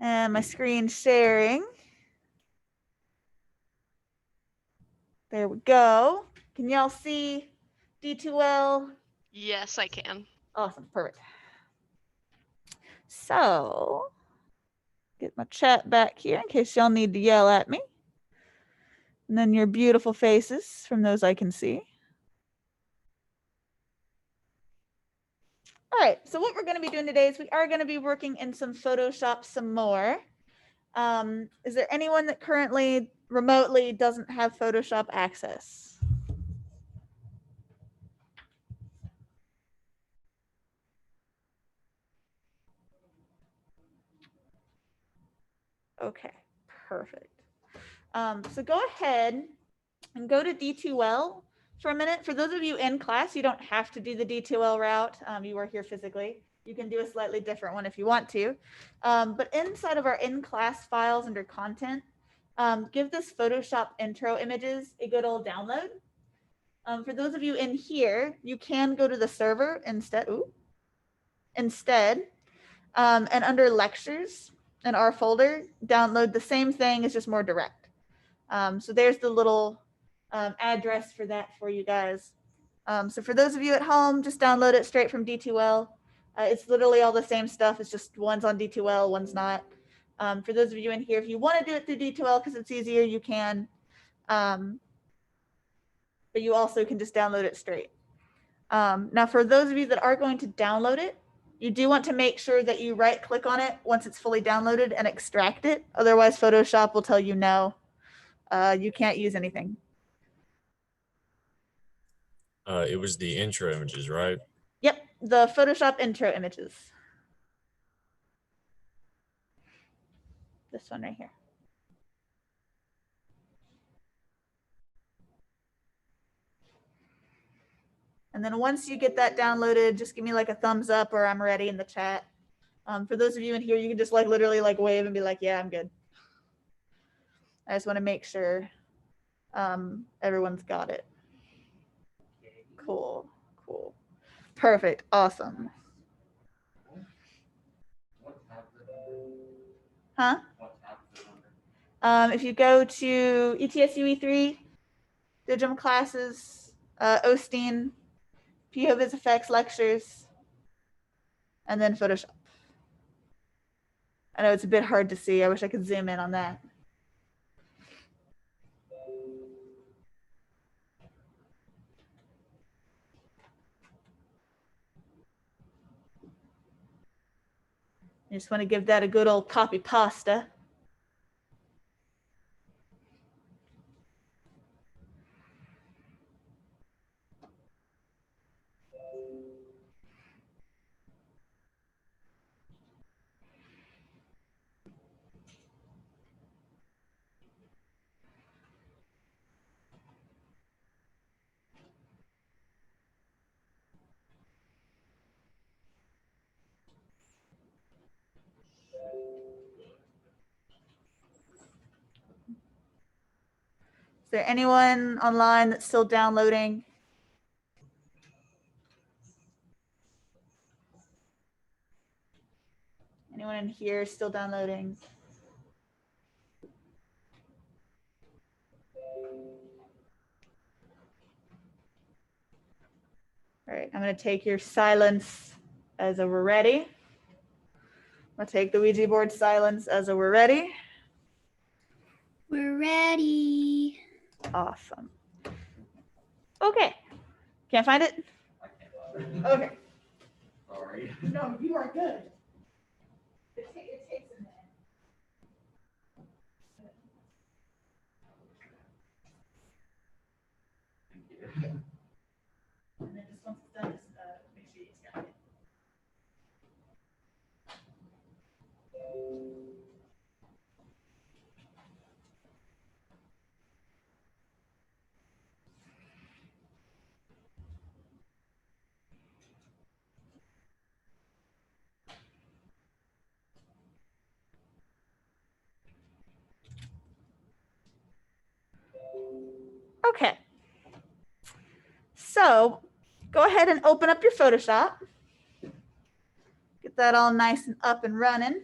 And my screen sharing. There we go. Can y'all see D2L? Yes, I can. Awesome, perfect. So, get my chat back here in case y'all need to yell at me. And then your beautiful faces from those I can see. All right, so what we're going to be doing today is we are going to be working in some Photoshop some more. Is there anyone that currently remotely doesn't have Photoshop access? Okay, perfect. So go ahead and go to D2L for a minute. For those of you in class, you don't have to do the D2L route. You are here physically. You can do a slightly different one if you want to. But inside of our in-class files under content, give this Photoshop intro images a good old download. For those of you in here, you can go to the server instead. And under lectures in our folder, download the same thing, it's just more direct. So there's the little address for that for you guys. So for those of you at home, just download it straight from D2L. It's literally all the same stuff. It's just one's on D2L, one's not. For those of you in here, if you want to do it through D2L because it's easier, you can. But you also can just download it straight. Now, for those of you that are going to download it, you do want to make sure that you right click on it once it's fully downloaded and extract it. Otherwise, Photoshop will tell you no, you can't use anything. It was the intro images, right? Yep, the Photoshop intro images. This one right here. And then once you get that downloaded, just give me like a thumbs up or I'm ready in the chat. For those of you in here, you can just like literally like wave and be like, yeah, I'm good. I just want to make sure everyone's got it. Cool. Perfect, awesome. Huh? If you go to ETSU E3, Digital Classes, Osteen, PO VizFX lectures, and then Photoshop. I know it's a bit hard to see. I wish I could zoom in on that. I just want to give that a good old copy pasta. Is there anyone online that's still downloading? Anyone in here still downloading? All right, I'm going to take your silence as a we're ready. I'll take the Ouija board silence as a we're ready. We're ready. Awesome. Okay. Can't find it? I can't. Okay. Sorry. No, you are good. It takes a minute. Thank you. And then just once it's done, just make sure you extract it. Okay. So go ahead and open up your Photoshop. Get that all nice and up and running.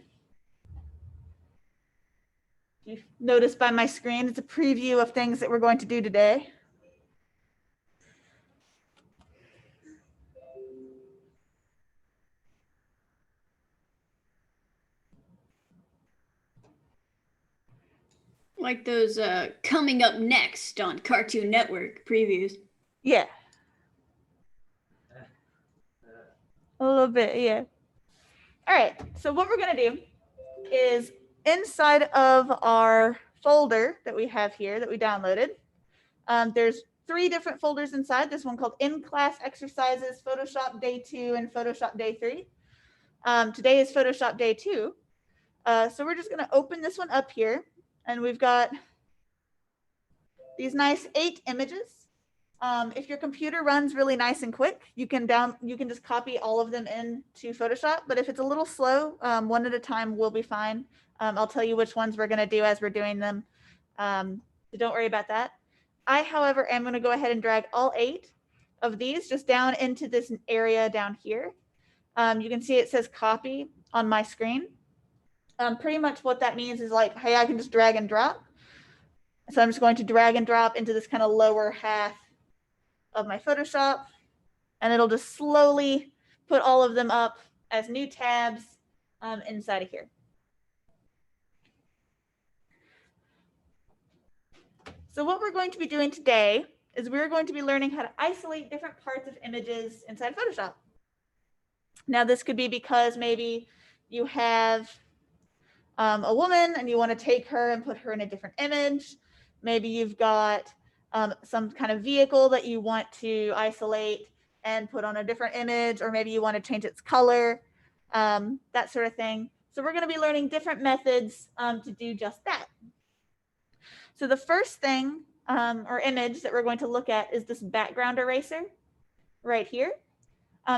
you notice by my screen, it's a preview of things that we're going to do today. Like those coming up next on Cartoon Network previews. Yeah. A little bit, yeah. All right, so what we're gonna do is inside of our folder that we have here that we downloaded, there's 3 different folders inside. This one called In-Class Exercises, Photoshop Day 2, and Photoshop Day 3. Today is Photoshop Day 2. So we're just gonna open this one up here, and we've got these nice 8 images. If your computer runs really nice and quick, you can just copy all of them into Photoshop. But if it's a little slow, one at a time will be fine. I'll tell you which ones we're going to do as we're doing them. So don't worry about that. I, however, am going to go ahead and drag all 8 of these just down into this area down here. You can see it says copy on my screen. Pretty much what that means is like, hey, I can just drag and drop. So I'm just going to drag and drop into this kind of lower half of my Photoshop, and it'll just slowly put all of them up as new tabs inside of here. So what we're going to be doing today is we're going to be learning how to isolate different parts of images inside Photoshop. Now this could be because maybe you have a woman and you want to take her and put her in a different image. Maybe you've got some kind of vehicle that you want to isolate and put on a different image, or maybe you want to change its color, that sort of thing. So we're going to be learning different methods to do just that. So the first thing or image that we're going to look at is this background eraser right here.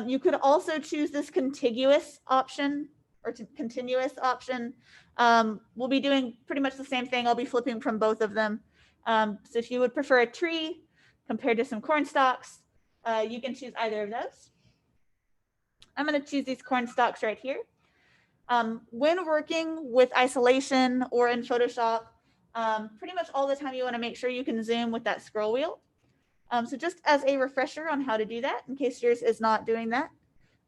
You could also choose this contiguous option or continuous option. We'll be doing pretty much the same thing. I'll be flipping from both of them. So if you would prefer a tree compared to some corn stalks, you can choose either of those. I'm going to choose these corn stalks right here. When working with isolation or in Photoshop, pretty much all the time you want to make sure you can zoom with that scroll wheel. So just as a refresher on how to do that, in case yours is not doing that,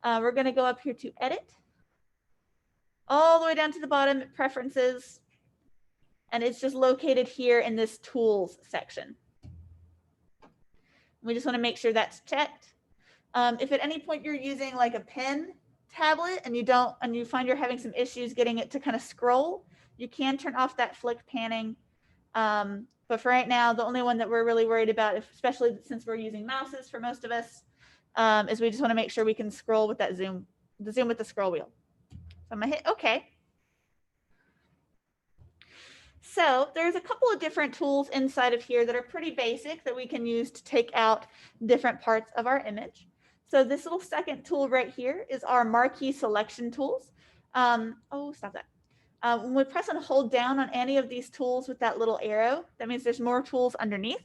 we're going to go up here to Edit, all the way down to the bottom, Preferences, and it's just located here in this Tools section. We just want to make sure that's checked. If at any point you're using like a pen tablet and you find you're having some issues getting it to kind of scroll, you can turn off that flick panning. But for right now, the only one that we're really worried about, especially since we're using mouses for most of us, is we just want to make sure we can scroll with that zoom with the scroll wheel. So I'm gonna hit OK. So there's a couple of different tools inside of here that are pretty basic that we can use to take out different parts of our image. So this little second tool right here is our marquee selection tools. Oh, stop that. When we press and hold down on any of these tools with that little arrow, that means there's more tools underneath.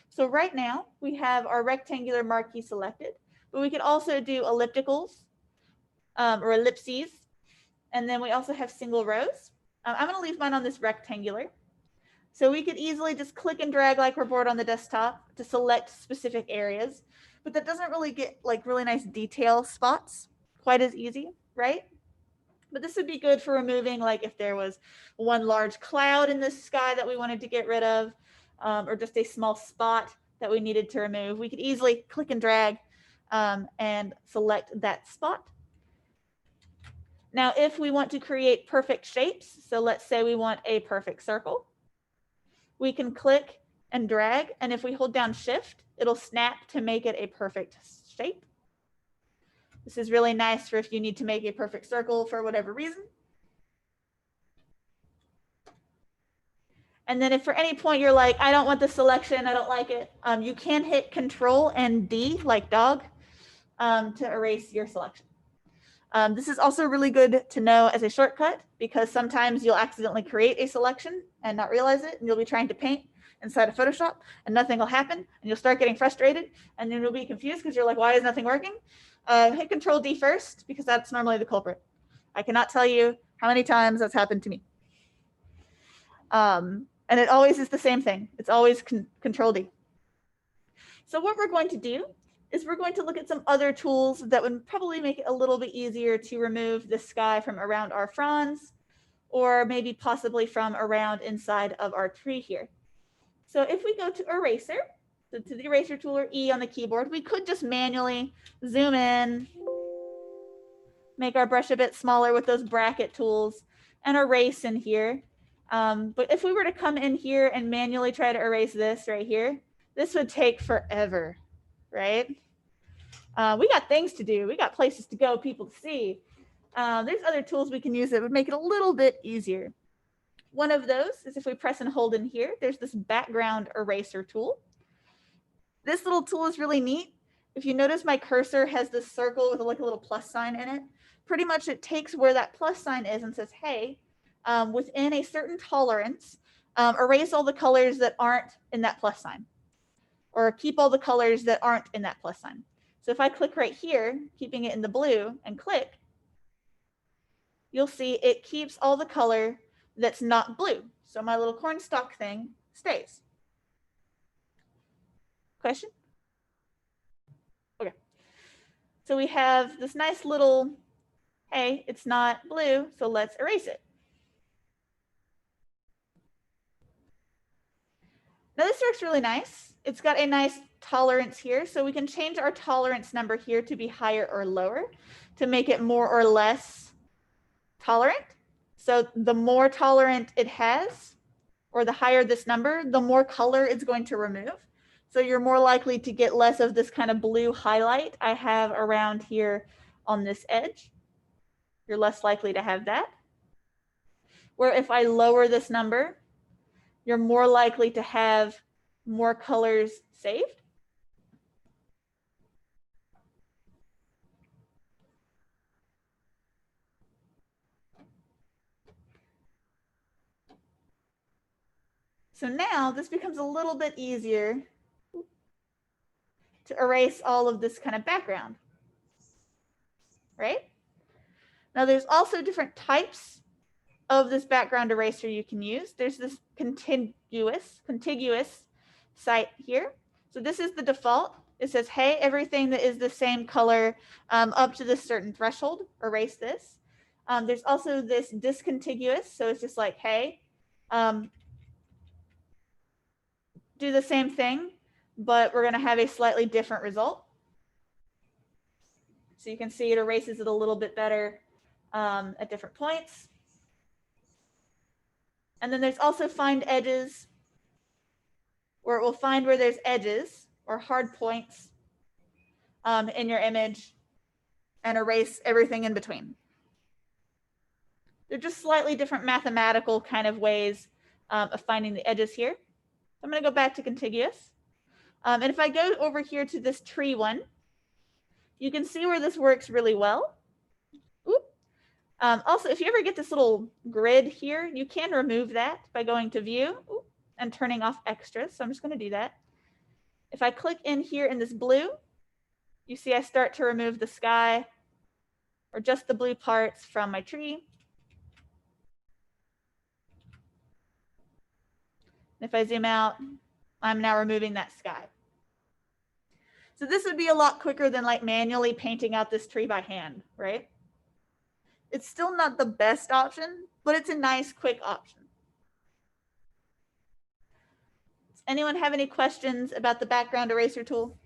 So right now we have our rectangular marquee selected, but we could also do ellipticals or ellipses. And then we also have single rows. I'm going to leave mine on this rectangular. So we could easily just click and drag like we're bored on the desktop to select specific areas, but that doesn't really get like really nice detail spots quite as easy, right? But this would be good for removing, like if there was one large cloud in the sky that we wanted to get rid of, or just a small spot that we needed to remove. We could easily click and drag and select that spot. Now, if we want to create perfect shapes, so let's say we want a perfect circle, we can click and drag, and if we hold down Shift, it'll snap to make it a perfect shape. This is really nice for if you need to make a perfect circle for whatever reason. And then if for any point you're like, I don't want the selection, I don't like it, you can hit Control and D, like dog, to erase your selection. This is also really good to know as a shortcut because sometimes you'll accidentally create a selection and not realize it, and you'll be trying to paint inside of Photoshop and nothing will happen, and you'll start getting frustrated, and then you'll be confused because you're like, why is nothing working? Hit Control D first because that's normally the culprit. I cannot tell you how many times that's happened to me. And it always is the same thing. It's always Control D. So what we're going to do is we're going to look at some other tools that would probably make it a little bit easier to remove the sky from around our fronds, or maybe possibly from around inside of our tree here. So if we go to Eraser, so to the Eraser tool or E on the keyboard, we could just manually zoom in, make our brush a bit smaller with those bracket tools, and erase in here. But if we were to come in here and manually try to erase this right here, this would take forever, right? We got things to do. We got places to go, people to see. There's other tools we can use that would make it a little bit easier. One of those is if we press and hold in here, there's this background eraser tool. This little tool is really neat. If you notice, my cursor has this circle with like a little plus sign in it. Pretty much it takes where that plus sign is and says, hey, within a certain tolerance, erase all the colors that aren't in that plus sign, or keep all the colors that aren't in that plus sign. So if I click right here, keeping it in the blue, and click, you'll see it keeps all the color that's not blue. So my little cornstalk thing stays. Question? Okay. So we have this nice little, hey, it's not blue, so let's erase it. Now this works really nice. It's got a nice tolerance here, so we can change our tolerance number here to be higher or lower to make it more or less tolerant. So the more tolerant it has, or the higher this number, the more color it's going to remove. So you're more likely to get less of this kind of blue highlight I have around here on this edge. You're less likely to have that. Where if I lower this number, you're more likely to have more colors saved. So now this becomes a little bit easier to erase all of this kind of background, right? Now there's also different types of this background eraser you can use. There's this contiguous site here. So this is the default. It says, hey, everything that is the same color up to this certain threshold, erase this. There's also this discontiguous. So it's just like, hey, do the same thing, but we're going to have a slightly different result. So you can see it erases it a little bit better at different points. And then there's also find edges, where it will find where there's edges or hard points in your image and erase everything in between. They're just slightly different mathematical kind of ways of finding the edges here. I'm going to go back to contiguous. And if I go over here to this tree one, you can see where this works really well. Oop. Also, if you ever get this little grid here, you can remove that by going to view and turning off extras. So I'm just going to do that. If I click in here in this blue, you see I start to remove the sky or just the blue parts from my tree. If I zoom out, I'm now removing that sky. So this would be a lot quicker than like manually painting out this tree by hand, right? It's still not the best option, but it's a nice quick option. Does anyone have any questions about the background eraser tool?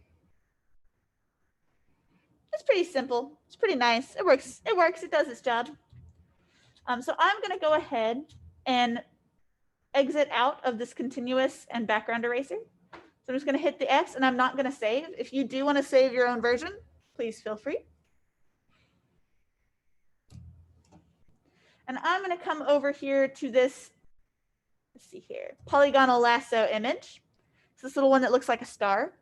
It's pretty simple. It's pretty nice. It works. It does its job. So I'm going to go ahead and exit out of this continuous and background eraser. So I'm just going to hit the X, and I'm not going to save. If you do want to save your own version, please feel free. And I'm going to come over here to this, let's see here, polygonal lasso image. It's this little one that looks like a star.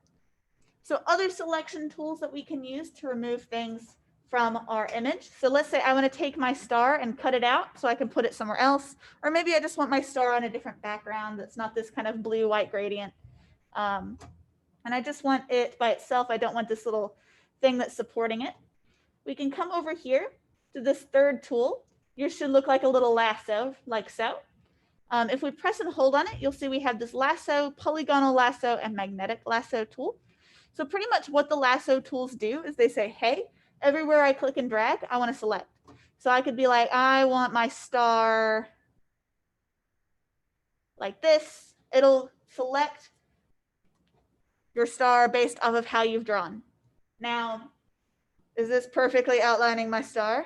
So other selection tools that we can use to remove things from our image. So let's say I want to take my star and cut it out so I can put it somewhere else. Or maybe I just want my star on a different background that's not this kind of blue-white gradient. And I just want it by itself. I don't want this little thing that's supporting it. We can come over here to this third tool. Yours should look like a little lasso, like so. If we press and hold on it, you'll see we have this lasso, polygonal lasso, and magnetic lasso tool. So pretty much what the lasso tools do is they say, hey, everywhere I click and drag, I want to select. So I could be like, I want my star like this. It'll select your star based off of how you've drawn. Now, is this perfectly outlining my star?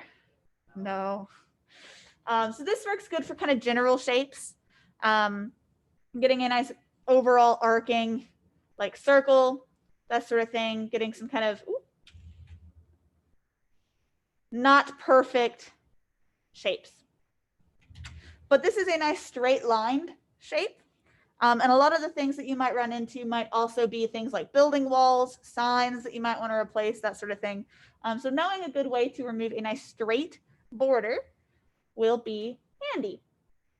No. So this works good for kind of general shapes. Getting a nice overall arcing, like circle, that sort of thing. Getting some kind of not perfect shapes. But this is a nice straight lined shape. And a lot of the things that you might run into might also be things like building walls, signs that you might want to replace, that sort of thing. So knowing a good way to remove a nice straight border will be handy.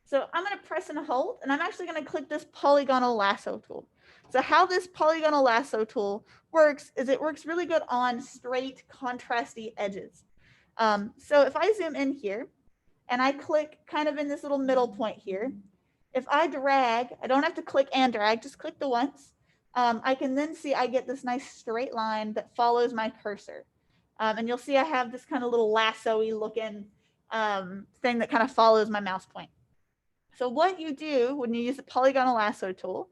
So I'm going to press and hold, and I'm actually going to click this polygonal lasso tool. So how this polygonal lasso tool works is it works really good on straight, contrasty edges. So if I zoom in here and I click kind of in this little middle point here, if I drag, I don't have to click and drag, just click the once. I can then see I get this nice straight line that follows my cursor. And you'll see I have this kind of little lasso-y looking thing that kind of follows my mouse point. So what you do when you use the polygonal lasso tool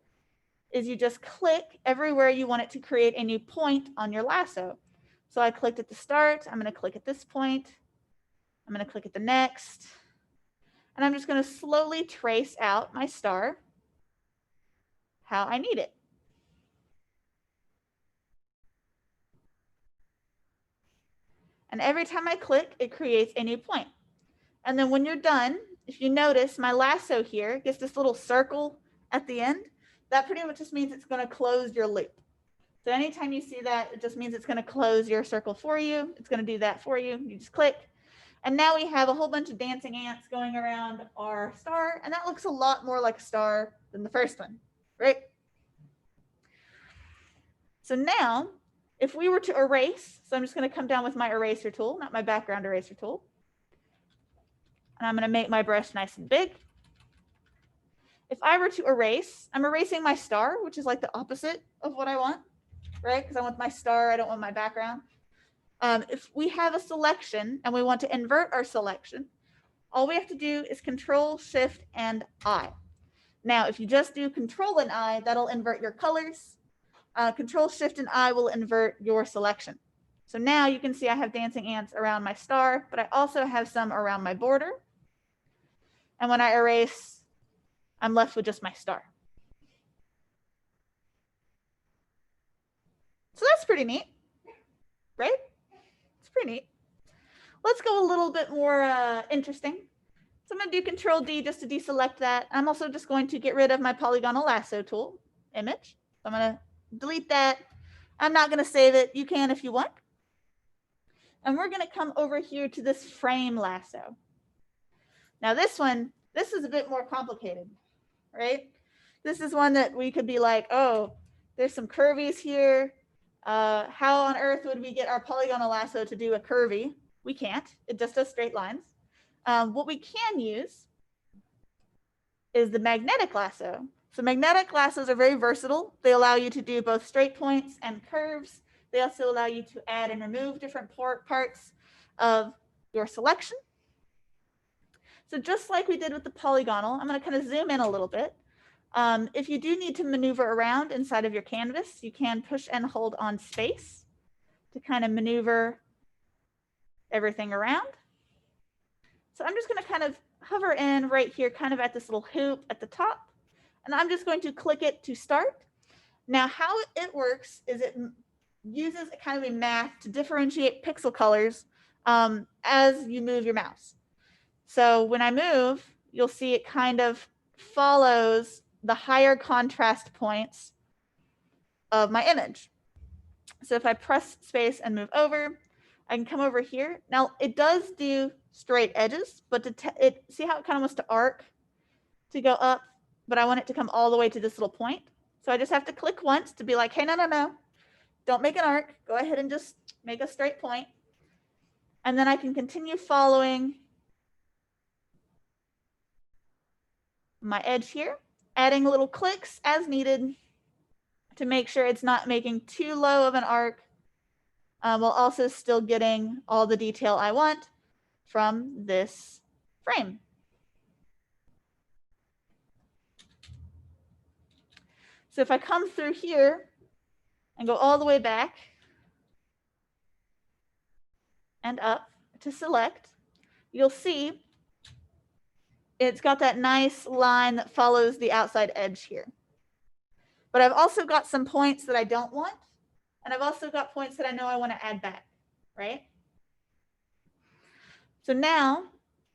is you just click everywhere you want it to create a new point on your lasso. So I clicked at the start. I'm going to click at this point. I'm going to click at the next. And I'm just going to slowly trace out my star how I need it. And every time I click, it creates a new point. And then when you're done, if you notice, my lasso here gets this little circle at the end. That pretty much just means it's going to close your loop. So anytime you see that, it just means it's going to close your circle for you. It's going to do that for you. You just click. And now we have a whole bunch of dancing ants going around our star. And that looks a lot more like a star than the first one, right? So now, if we were to erase, so I'm just going to come down with my eraser tool, not my background eraser tool. And I'm going to make my brush nice and big. If I were to erase, I'm erasing my star, which is like the opposite of what I want, right? Because I want my star, I don't want my background. If we have a selection and we want to invert our selection, all we have to do is Control, Shift, and I. Now, if you just do Control and I, that'll invert your colors. Control, Shift, and I will invert your selection. So now you can see I have dancing ants around my star, but I also have some around my border. And when I erase, I'm left with just my star. So that's pretty neat, right? It's pretty neat. Let's go a little bit more interesting. So I'm going to do Control D just to deselect that. I'm also just going to get rid of my polygonal lasso tool image. So I'm going to delete that. I'm not going to save it. You can if you want. And we're going to come over here to this frame lasso. Now this is a bit more complicated, right? This is one that we could be like, oh, there's some curvies here. How on earth would we get our polygonal lasso to do a curvy? We can't. It just does straight lines. What we can use is the magnetic lasso. So magnetic lassos are very versatile. They allow you to do both straight points and curves. They also allow you to add and remove different parts of your selection. So just like we did with the polygonal, I'm going to kind of zoom in a little bit. If you do need to maneuver around inside of your canvas, you can push and hold on space to kind of maneuver everything around. So I'm just going to kind of hover in right here, kind of at this little hoop at the top, and I'm just going to click it to start. Now, how it works is it uses a kind of a math to differentiate pixel colors as you move your mouse. So when I move, you'll see it kind of follows the higher contrast points of my image. So if I press space and move over, I can come over here. Now it does do straight edges, but see how it kind of wants to arc to go up, but I want it to come all the way to this little point. So I just have to click once to be like, hey, no, don't make an arc. Go ahead and just make a straight point. And then I can continue following my edge here, adding little clicks as needed to make sure it's not making too low of an arc, while also still getting all the detail I want from this frame. So if I come through here and go all the way back and up to select, you'll see it's got that nice line that follows the outside edge here. But I've also got some points that I don't want, and I've also got points that I know I want to add back, right? So now,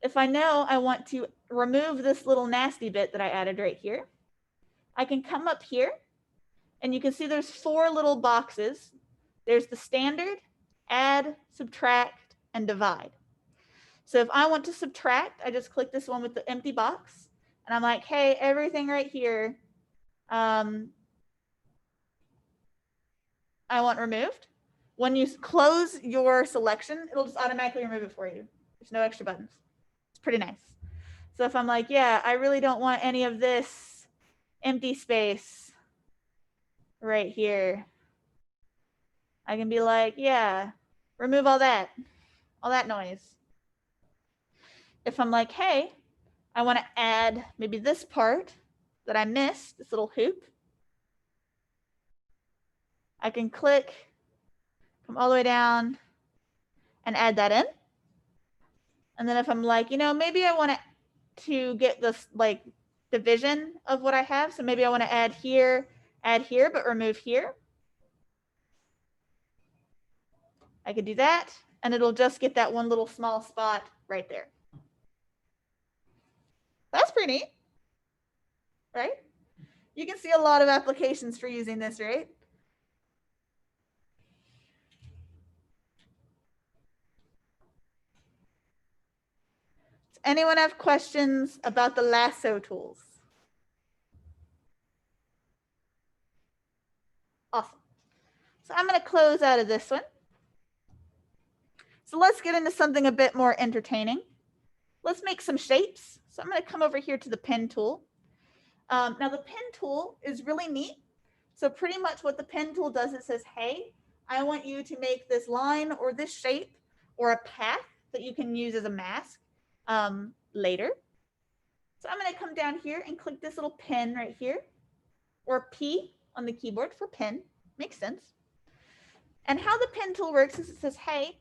if I know I want to remove this little nasty bit that I added right here, I can come up here, and you can see there's 4 little boxes. There's the standard, add, subtract, and divide. So if I want to subtract, I just click this one with the empty box, and I'm like, hey, everything right here, I want removed. When you close your selection, it'll just automatically remove it for you. There's no extra buttons. It's pretty nice. So if I'm like, yeah, I really don't want any of this empty space right here, I can be like, yeah, remove all that noise. If I'm like, hey, I want to add maybe this part that I missed, this little hoop, I can click, come all the way down, and add that in. And then if I'm like, you know, maybe I want to get this like division of what I have. So maybe I want to add here, but remove here. I could do that, and it'll just get that one little small spot right there. That's pretty neat, right? You can see a lot of applications for using this, right? Does anyone have questions about the lasso tools? Awesome. So I'm going to close out of this one. So let's get into something a bit more entertaining. Let's make some shapes. So I'm going to come over here to the pen tool. Now the pen tool is really neat. So pretty much what the pen tool does, it says, hey, I want you to make this line or this shape or a path that you can use as a mask later. So I'm going to come down here and click this little pen right here, or P on the keyboard for pen. Makes sense. And how the pen tool works is it says, hey,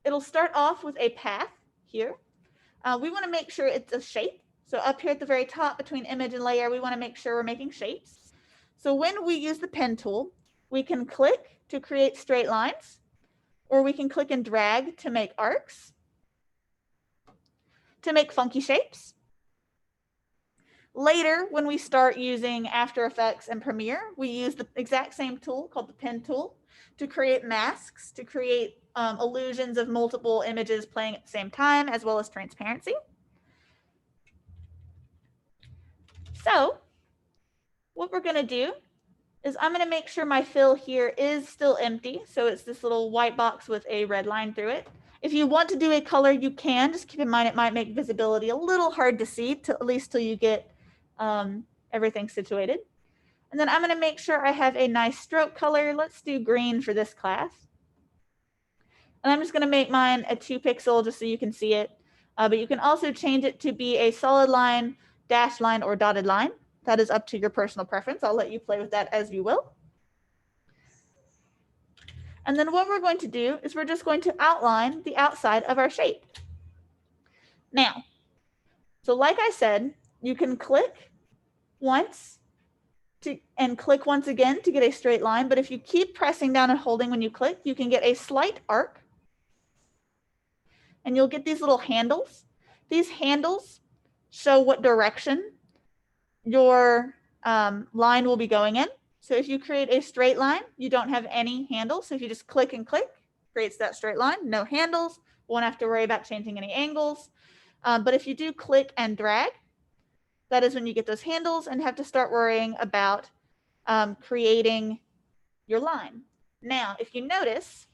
it'll start off with a path here. We want to make sure it's a shape. So up here at the very top between image and layer, we want to make sure we're making shapes. So when we use the pen tool, we can click to create straight lines, or we can click and drag to make arcs, to make funky shapes. Later, when we start using After Effects and Premiere, we use the exact same tool called the pen tool to create masks, to create illusions of multiple images playing at the same time, as well as transparency. So what we're going to do is I'm going to make sure my fill here is still empty. So it's this little white box with a red line through it. If you want to do a color, you can. Just keep in mind it might make visibility a little hard to see, at least till you get everything situated. And then I'm going to make sure I have a nice stroke color. Let's do green for this class. And I'm just going to make mine a 2 pixel just so you can see it. But you can also change it to be a solid line, dashed line, or dotted line. That is up to your personal preference. I'll let you play with that as you will. And then what we're going to do is we're just going to outline the outside of our shape. Now, so like I said, you can click once and click once again to get a straight line. But if you keep pressing down and holding when you click, you can get a slight arc. And you'll get these little handles. These handles show what direction your line will be going in. So if you create a straight line, you don't have any handles. So if you just click and click, creates that straight line, no handles, won't have to worry about changing any angles. But if you do click and drag, that is when you get those handles and have to start worrying about creating your line. Now, if you notice,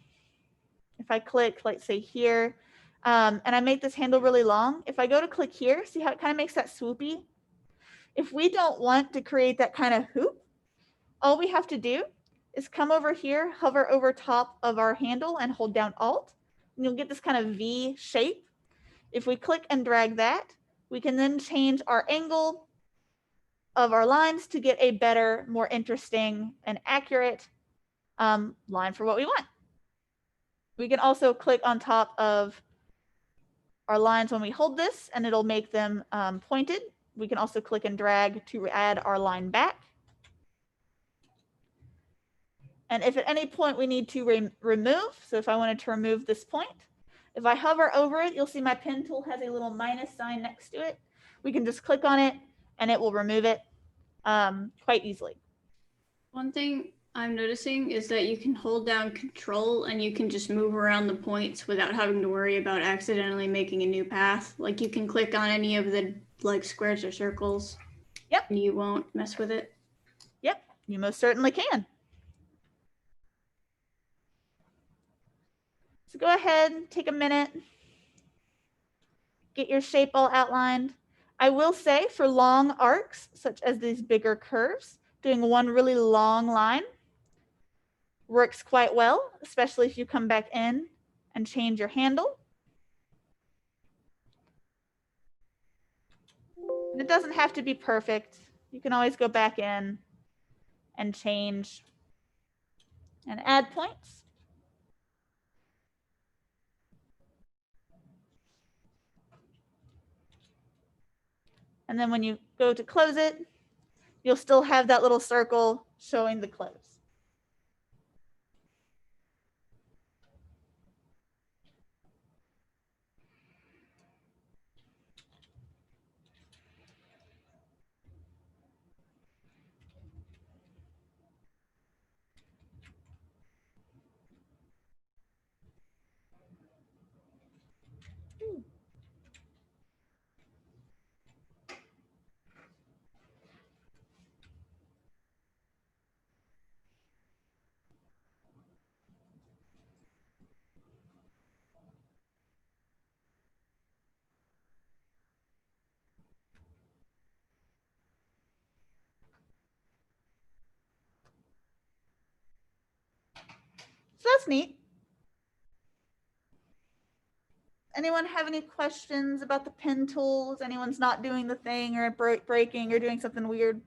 if I click, let's say here, And I make this handle really long. If I go to click here, see how it kind of makes that swoopy? If we don't want to create that kind of hoop, all we have to do is come over here, hover over top of our handle and hold down Alt, and you'll get this kind of V shape. If we click and drag that, we can then change our angle of our lines to get a better, more interesting and accurate line for what we want. We can also click on top of our lines when we hold this, and it'll make them pointed. We can also click and drag to add our line back. And if at any point we need to remove, so if I wanted to remove this point, if I hover over it, you'll see my pen tool has a little minus sign next to it. We can just click on it and it will remove it quite easily. One thing I'm noticing is that you can hold down Control and you can just move around the points without having to worry about accidentally making a new path. Like you can click on any of the like squares or circles. Yep. And you won't mess with it. Yep, you most certainly can. So go ahead, take a minute, get your shape all outlined. I will say for long arcs, such as these bigger curves, doing one really long line works quite well, especially if you come back in and change your handle. And it doesn't have to be perfect. You can always go back in and change and add points. And then when you go to close it, you'll still have that little circle showing the close. So that's neat. Anyone have any questions about the pen tools? Anyone's not doing the thing or breaking or doing something weird?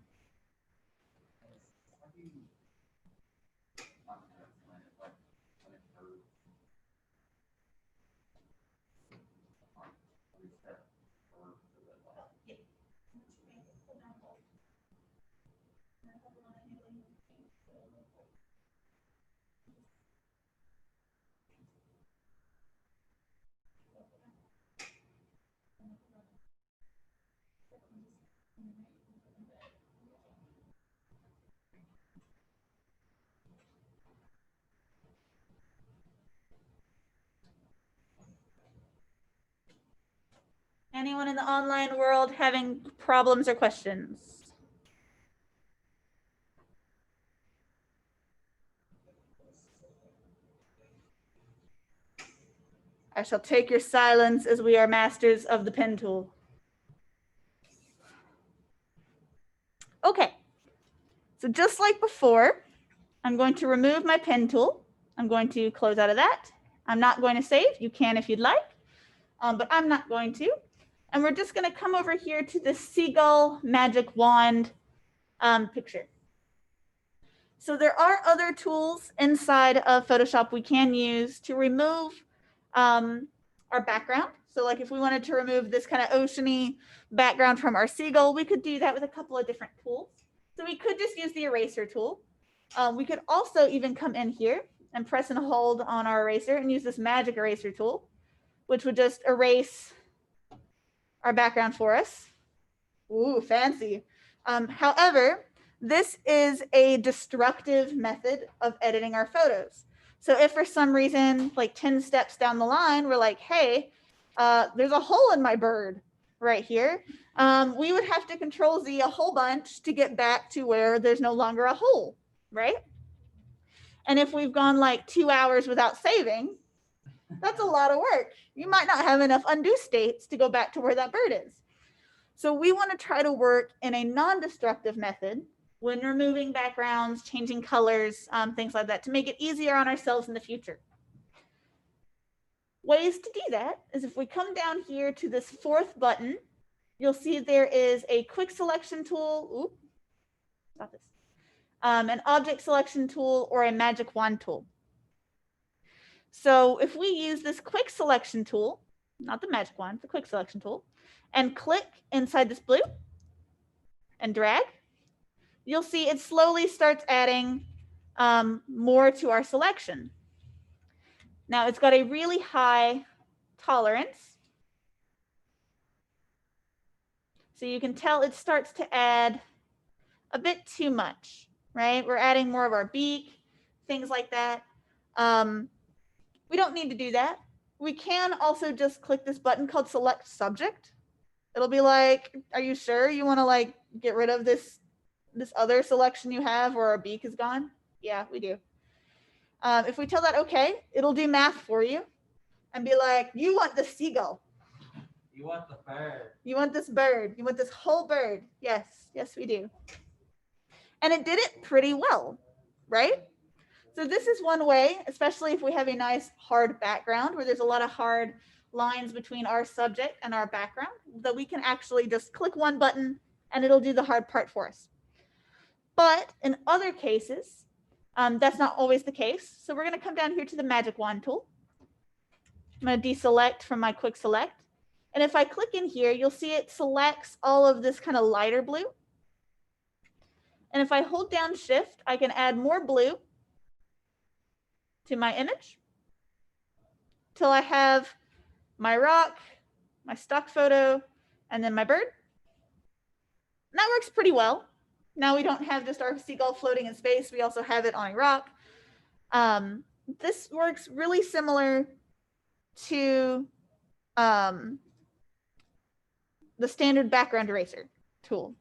Anyone in the online world having problems or questions? I shall take your silence as we are masters of the pen tool. Okay, so just like before, I'm going to remove my pen tool. I'm going to close out of that. I'm not going to save. You can if you'd like, but I'm not going to. And we're just going to come over here to the seagull magic wand picture. So there are other tools inside of Photoshop we can use to remove our background. So like if we wanted to remove this kind of oceany background from our seagull, we could do that with a couple of different tools. So we could just use the eraser tool. We could also even come in here and press and hold on our eraser and use this magic eraser tool, which would just erase our background for us. Ooh, fancy. However, this is a destructive method of editing our photos. So if for some reason, like 10 steps down the line, we're like, hey, there's a hole in my bird right here. We would have to Control Z a whole bunch to get back to where there's no longer a hole, right? And if we've gone like 2 hours without saving, That's a lot of work. You might not have enough undo states to go back to where that bird is. So we want to try to work in a non-destructive method when removing backgrounds, changing colors, things like that, to make it easier on ourselves in the future. Ways to do that is if we come down here to this fourth button, you'll see there is a quick selection tool. Oop, not this. An object selection tool or a magic wand tool. So if we use this quick selection tool, not the magic wand, the quick selection tool, and click inside this blue and drag, you'll see it slowly starts adding more to our selection. Now it's got a really high tolerance. So you can tell it starts to add a bit too much, right? We're adding more of our beak, things like that. We don't need to do that. We can also just click this button called Select Subject. It'll be like, are you sure you want to like get rid of this other selection you have where our beak is gone? Yeah, we do. If we tell that okay, it'll do math for you and be like, you want the seagull. You want the bird. You want this bird. You want this whole bird. Yes, yes, we do. And it did it pretty well, right? So this is one way, especially if we have a nice hard background where there's a lot of hard lines between our subject and our background, that we can actually just click one button and it'll do the hard part for us. But in other cases, that's not always the case. So we're going to come down here to the magic wand tool. I'm going to deselect from my quick select. And if I click in here, you'll see it selects all of this kind of lighter blue. And if I hold down shift, I can add more blue to my image till I have my rock, my stock photo, and then my bird. And that works pretty well. Now we don't have just our seagull floating in space. We also have it on a rock. This works really similar to the standard background eraser tool.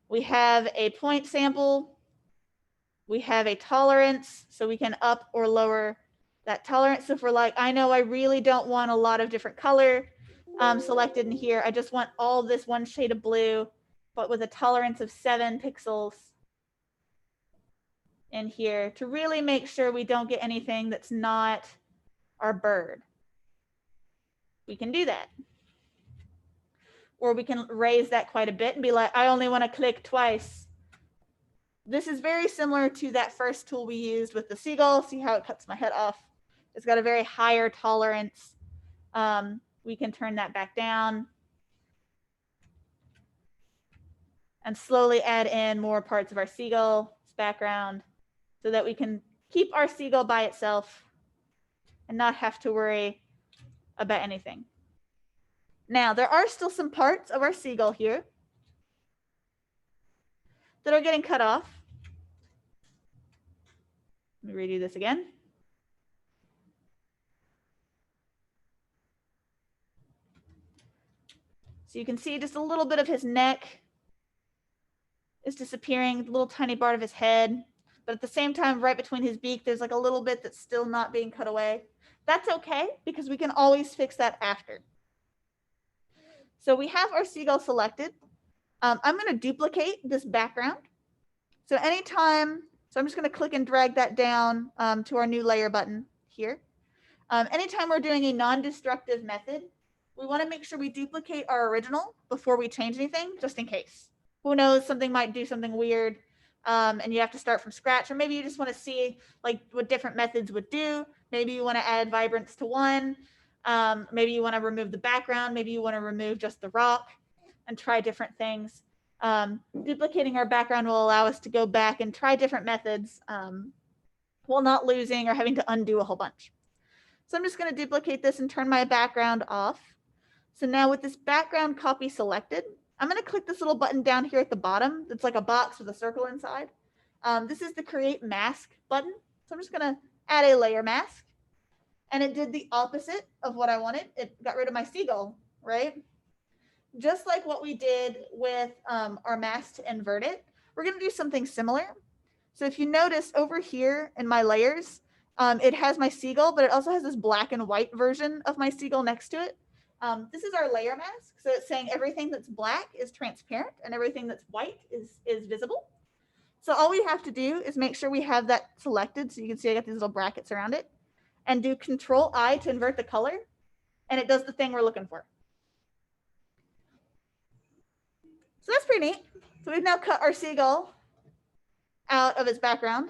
We have a point sample. We have a tolerance, so we can up or lower that tolerance. So if we're like, I know I really don't want a lot of different color selected in here. I just want all this one shade of blue, but with a tolerance of 7 pixels in here to really make sure we don't get anything that's not our bird. We can do that. Or we can raise that quite a bit and be like, I only want to click twice. This is very similar to that first tool we used with the seagull. See how it cuts my head off? It's got a very higher tolerance. We can turn that back down and slowly add in more parts of our seagull's background so that we can keep our seagull by itself and not have to worry about anything. Now, there are still some parts of our seagull here that are getting cut off. Let me redo this again. So you can see just a little bit of his neck is disappearing, a little tiny part of his head. But at the same time, right between his beak, there's like a little bit that's still not being cut away. That's okay, because we can always fix that after. So we have our seagull selected. I'm going to duplicate this background. So anytime, so I'm just going to click and drag that down to our new layer button here. Anytime we're doing a non-destructive method, we want to make sure we duplicate our original before we change anything, just in case. Who knows, something might do something weird and you have to start from scratch, or maybe you just want to see like what different methods would do. Maybe you want to add vibrance to one. Maybe you want to remove the background. Maybe you want to remove just the rock and try different things. Duplicating our background will allow us to go back and try different methods while not losing or having to undo a whole bunch. So I'm just going to duplicate this and turn my background off. So now with this background copy selected, I'm going to click this little button down here at the bottom. It's like a box with a circle inside. This is the create mask button. So I'm just going to add a layer mask. And it did the opposite of what I wanted. It got rid of my seagull, right? Just like what we did with our mask to invert it, we're going to do something similar. So if you notice over here in my layers, It has my seagull, but it also has this black and white version of my seagull next to it. This is our layer mask. So it's saying everything that's black is transparent and everything that's white is visible. So all we have to do is make sure we have that selected. So you can see I got these little brackets around it, and do Control I to invert the color. And it does the thing we're looking for. So that's pretty neat. So we've now cut our seagull out of its background.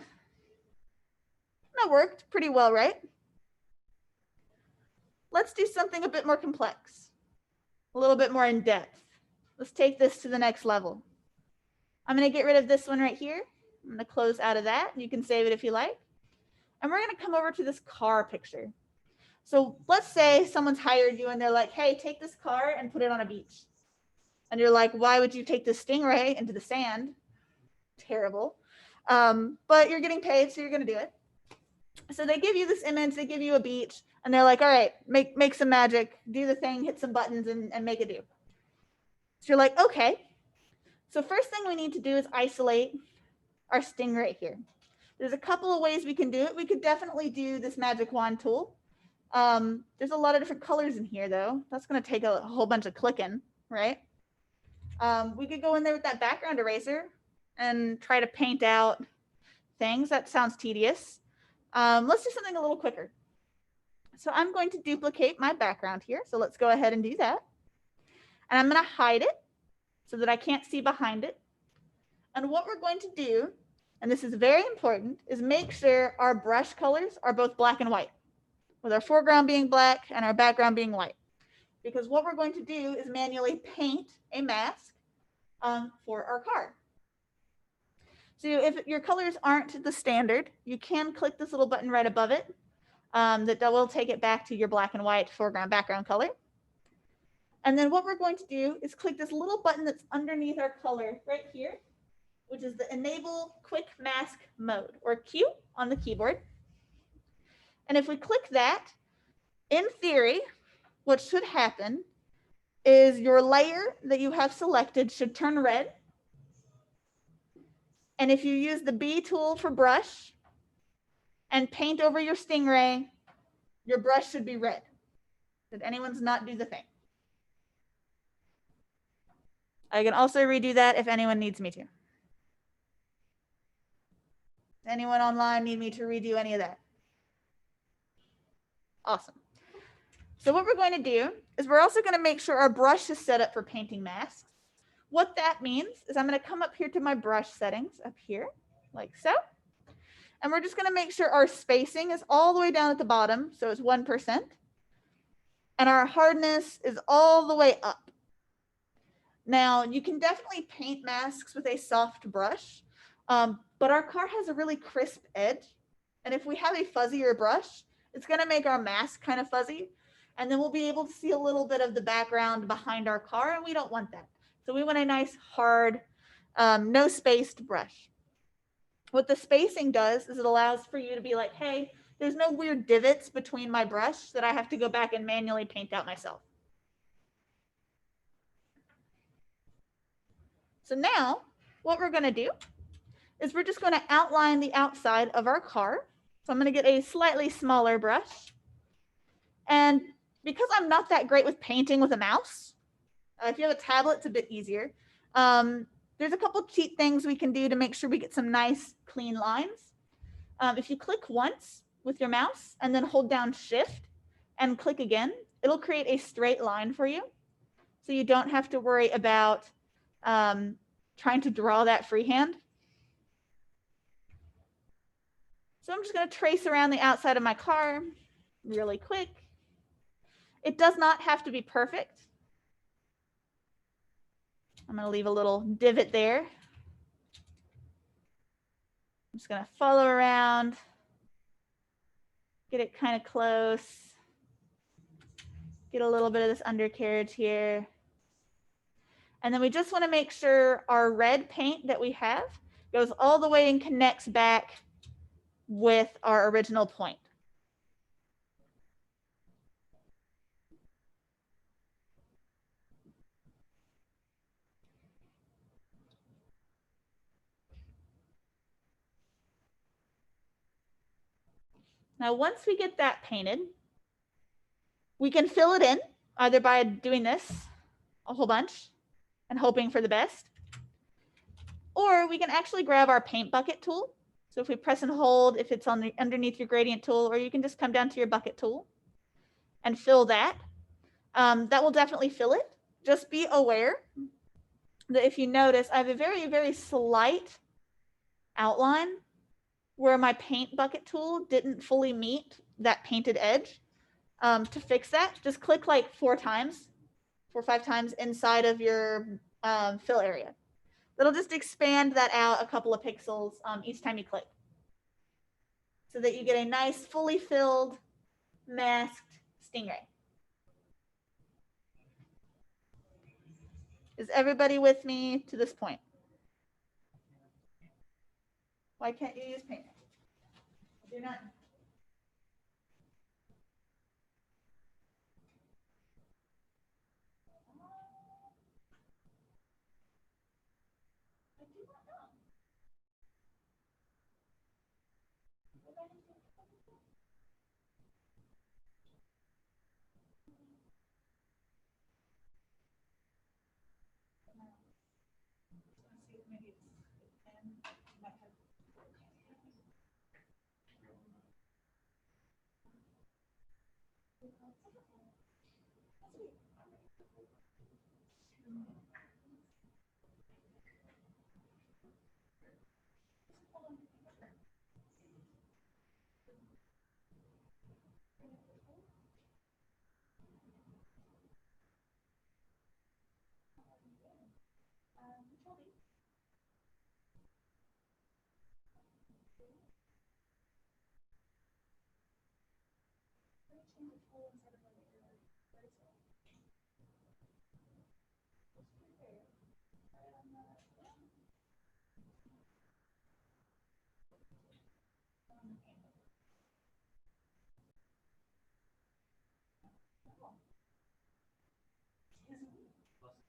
That worked pretty well, right? Let's do something a bit more complex, a little bit more in depth. Let's take this to the next level. I'm going to get rid of this one right here. I'm going to close out of that. You can save it if you like. And we're going to come over to this car picture. So let's say someone's hired you and they're like, hey, take this car and put it on a beach. And you're like, why would you take this stingray into the sand? Terrible. But you're getting paid, so you're going to do it. So they give you this image, they give you a beach, and they're like, all right, make some magic, do the thing, hit some buttons, and make it do. So you're like, okay. So first thing we need to do is isolate our stingray here. There's a couple of ways we can do it. We could definitely do this magic wand tool. There's a lot of different colors in here, though. That's going to take a whole bunch of clicking, right? We could go in there with that background eraser and try to paint out things. That sounds tedious. Let's do something a little quicker. So I'm going to duplicate my background here. So let's go ahead and do that. And I'm going to hide it so that I can't see behind it. And what we're going to do, and this is very important, is make sure our brush colors are both black and white, with our foreground being black and our background being white. Because what we're going to do is manually paint a mask for our car. So if your colors aren't the standard, you can click this little button right above it. That will take it back to your black and white foreground background color. And then what we're going to do is click this little button that's underneath our color right here, which is the Enable Quick Mask Mode, or Q on the keyboard. And if we click that, in theory, what should happen is your layer that you have selected should turn red. And if you use the B tool for brush and paint over your stingray, your brush should be red. Did anyone's not do the thing? I can also redo that if anyone needs me to. Anyone online need me to redo any of that? Awesome. So what we're going to do is we're also going to make sure our brush is set up for painting masks. What that means is I'm going to come up here to my brush settings up here, like so. And we're just going to make sure our spacing is all the way down at the bottom, so it's 1%. And our hardness is all the way up. Now, you can definitely paint masks with a soft brush, but our car has a really crisp edge. And if we have a fuzzier brush, it's going to make our mask kind of fuzzy. And then we'll be able to see a little bit of the background behind our car, and we don't want that. So we want a nice, hard, no spaced brush. What the spacing does is it allows for you to be like, hey, there's no weird divots between my brush that I have to go back and manually paint out myself. So now what we're going to do is we're just going to outline the outside of our car. So I'm going to get a slightly smaller brush. And because I'm not that great with painting with a mouse, if you have a tablet, it's a bit easier. There's a couple cheat things we can do to make sure we get some nice clean lines. If you click once with your mouse and then hold down Shift and click again, it'll create a straight line for you. So you don't have to worry about trying to draw that freehand. So I'm just going to trace around the outside of my car really quick. It does not have to be perfect. I'm going to leave a little divot there. I'm just going to follow around, get it kind of close, get a little bit of this undercarriage here. And then we just want to make sure our red paint that we have goes all the way and connects back with our original point. Now, once we get that painted, we can fill it in either by doing this a whole bunch and hoping for the best, or we can actually grab our paint bucket tool. So if we press and hold, if it's on the underneath your gradient tool, or you can just come down to your bucket tool and fill that. That will definitely fill it. Just be aware that if you notice, I have a very, very slight outline where my paint bucket tool didn't fully meet that painted edge. To fix that, just click like 4 or 5 times inside of your fill area. That'll just expand that out a couple of pixels each time you click, so that you get a nice, fully filled, masked stingray. Is everybody with me to this point? Why can't you use paint? Do not.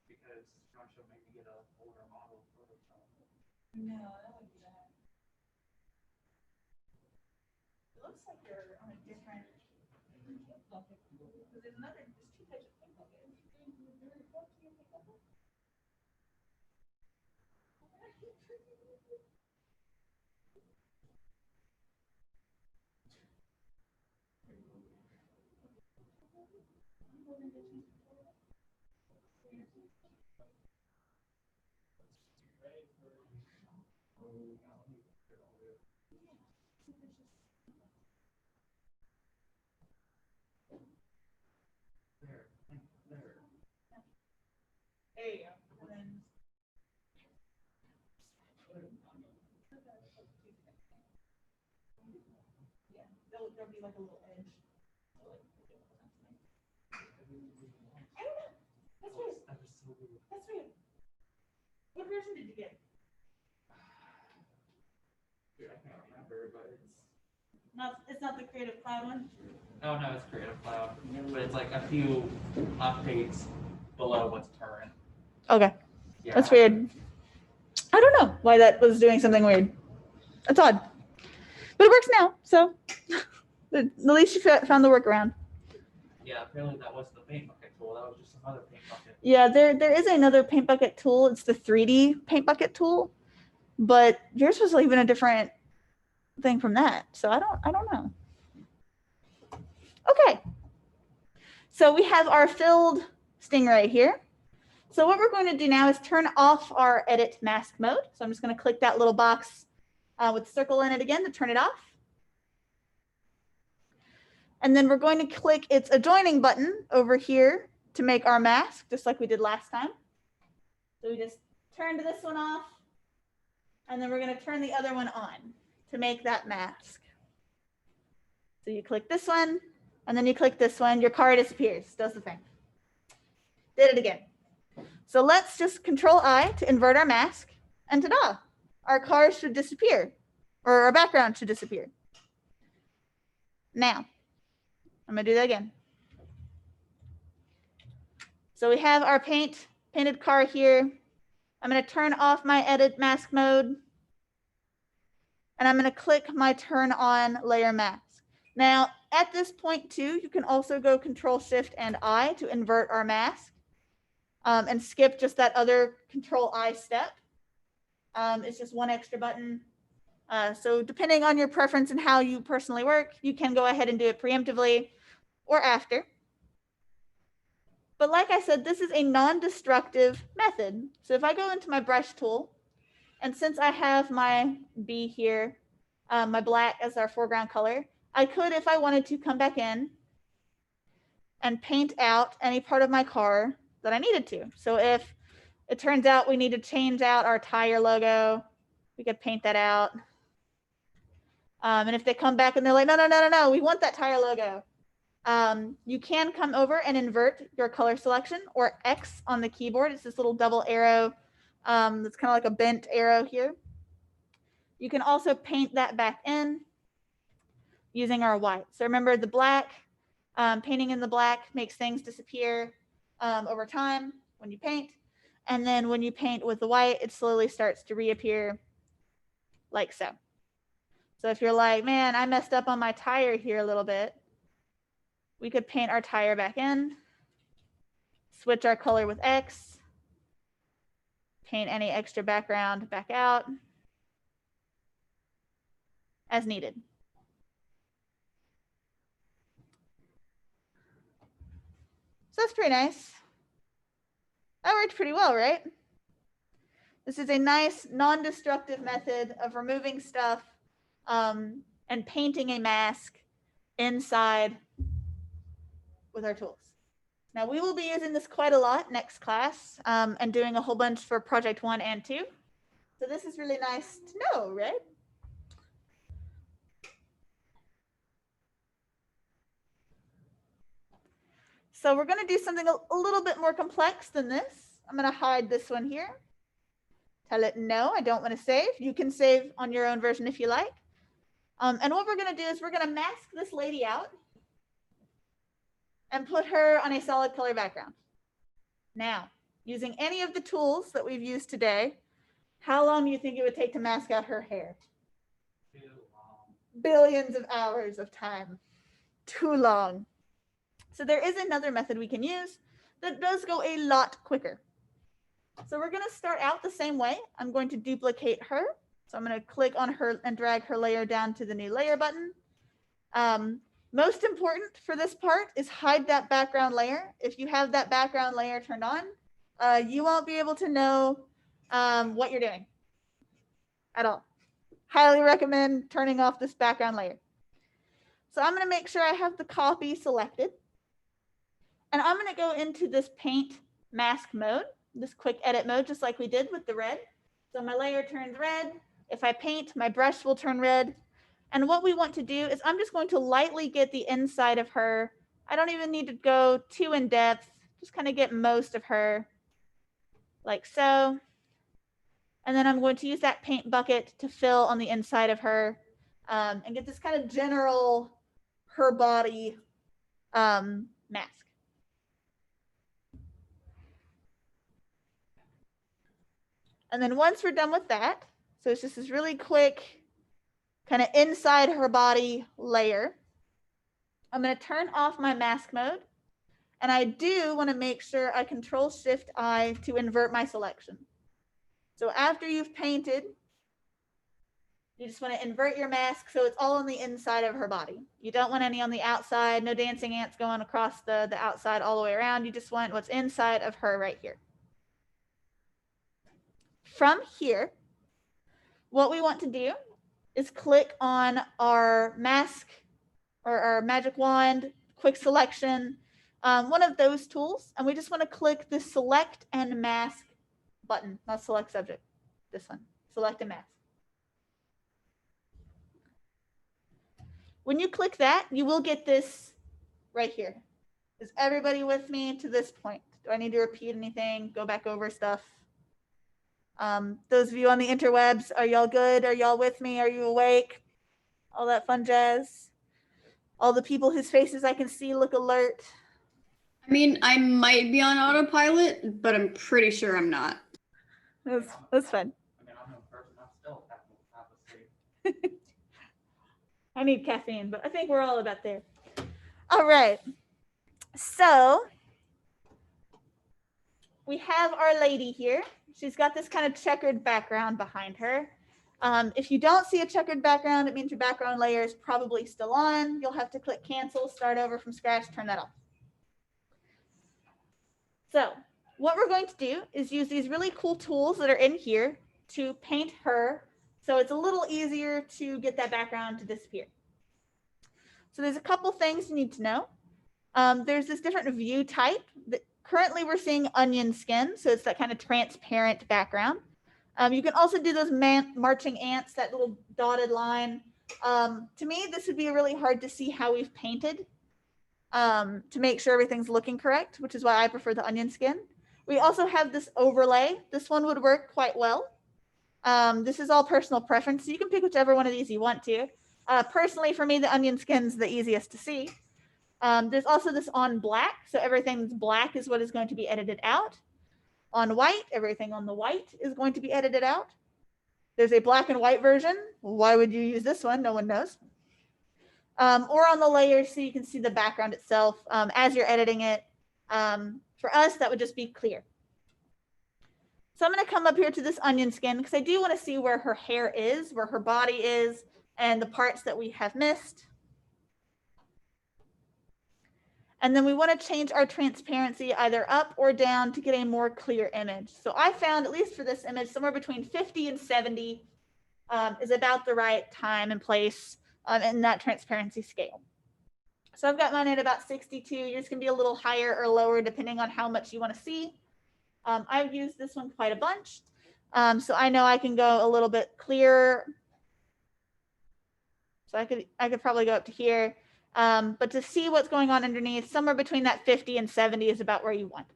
Because John should maybe get a older model for the No, that would be bad. It looks like you're on a different paint bucket. Because there's two types of paint buckets. There you go. And then yeah, there'll be like a little edge. I don't know. That's weird. That's weird. What version did you get? Dude, I can't remember, but It's not the Creative Cloud one. no, it's Creative Cloud, but it's like a few updates below what's current. Okay, Yeah. that's weird. I don't know why that was doing something weird. That's odd, but it works now. So at least you found the workaround. Yeah, apparently that was the paint bucket tool. That was just another paint bucket. Yeah, there is another paint bucket tool. It's the 3D paint bucket tool, but yours was even a different thing from that. So I don't know. Okay, so we have our filled stingray here. So what we're going to do now is turn off our edit mask mode. So I'm just going to click that little box with circle in it again to turn it off. And then we're going to click its adjoining button over here to make our mask, just like we did last time. So we just turned this one off, and then we're going to turn the other one on to make that mask. So you click this one, and then you click this one. Your car disappears, does the thing. Did it again. So let's just Control I to invert our mask, and ta-da, our car should disappear, or our background should disappear. Now, I'm gonna do that again. So we have our painted car here. I'm gonna turn off my edit mask mode, and I'm gonna click my turn on layer mask. Now, at this point too, you can also go Control Shift and I to invert our mask and skip just that other Control I step. It's just one extra button. So depending on your preference and how you personally work, you can go ahead and do it preemptively or after. But like I said, this is a non-destructive method. So if I go into my brush tool, and since I have my B here, my black as our foreground color, I could, if I wanted to, come back in and paint out any part of my car that I needed to. So if it turns out we need to change out our tire logo, we could paint that out. And if they come back and they're like, no, we want that tire logo. You can come over and invert your color selection, or X on the keyboard. It's this little double arrow that's kind of like a bent arrow here. You can also paint that back in using our white. So remember the black, painting in the black makes things disappear over time when you paint. And then when you paint with the white, it slowly starts to reappear like so. So if you're like, man, I messed up on my tire here a little bit, we could paint our tire back in, switch our color with X, paint any extra background back out as needed. So that's pretty nice. That worked pretty well, right? This is a nice non-destructive method of removing stuff and painting a mask inside with our tools. Now we will be using this quite a lot next class and doing a whole bunch for project 1 and 2. So this is really nice to know, right? So we're going to do something a little bit more complex than this. I'm going to hide this one here. Tell it, no, I don't want to save. You can save on your own version if you like. And what we're going to do is we're going to mask this lady out and put her on a solid color background. Now, using any of the tools that we've used today, how long do you think it would take to mask out her hair? Too long. Billions of hours of time. Too long. So there is another method we can use that does go a lot quicker. So we're going to start out the same way. I'm going to duplicate her. So I'm going to click on her and drag her layer down to the new layer button. Most important for this part is hide that background layer. If you have that background layer turned on, you won't be able to know what you're doing at all. Highly recommend turning off this background layer. So I'm going to make sure I have the copy selected. And I'm going to go into this paint mask mode, this quick edit mode, just like we did with the red. So my layer turns red. If I paint, my brush will turn red. And what we want to do is I'm just going to lightly get the inside of her. I don't even need to go too in depth, just kind of get most of her like so. And then I'm going to use that paint bucket to fill on the inside of her and get this kind of general her body mask. And then once we're done with that, so it's just this really quick kind of inside her body layer, I'm going to turn off my mask mode. And I do want to make sure I Control Shift I to invert my selection. So after you've painted, you just want to invert your mask so it's all on the inside of her body. You don't want any on the outside, no dancing ants going across the outside all the way around. You just want what's inside of her right here. From here, what we want to do is click on our mask or our magic wand, quick selection, one of those tools, and we just want to click the select and mask button, not select subject, this one, select and mask. When you click that, you will get this right here. Is everybody with me to this point? Do I need to repeat anything? Go back over stuff? Those of you on the interwebs, are y'all good? Are y'all with me? Are you awake? All that fun jazz. All the people whose faces I can see look alert. I mean, I might be on autopilot, but I'm pretty sure I'm not. That's fun. I mean, I'm a person, I'm still half asleep. I need caffeine, but I think we're all about there. All right. So we have our lady here. She's got this kind of checkered background behind her. If you don't see a checkered background, it means your background layer is probably still on. You'll have to click cancel, start over from scratch, turn that off. So what we're going to do is use these really cool tools that are in here to paint her, so it's a little easier to get that background to disappear. So there's a couple things you need to know. There's this different view type. Currently we're seeing onion skin, so it's that kind of transparent background. You can also do those marching ants, that little dotted line. To me, this would be really hard to see how we've painted to make sure everything's looking correct, which is why I prefer the onion skin. We also have this overlay. This one would work quite well. This is all personal preference, so you can pick whichever one of these you want to. Personally, for me, the onion skin's the easiest to see. There's also this on black, so everything that's black is what is going to be edited out. On white, everything on the white is going to be edited out. There's a black and white version. Why would you use this one? No one knows. Or on the layers so you can see the background itself as you're editing it. For us, that would just be clear. So I'm going to come up here to this onion skin because I do want to see where her hair is, where her body is, and the parts that we have missed. And then we want to change our transparency either up or down to get a more clear image. So I found, at least for this image, somewhere between 50 and 70 is about the right time and place in that transparency scale. So I've got mine at about 62. Yours can be a little higher or lower depending on how much you want to see. I've used this one quite a bunch. So I know I can go a little bit clearer. So I could probably go up to here. But to see what's going on underneath, somewhere between that 50 and 70 is about where you want.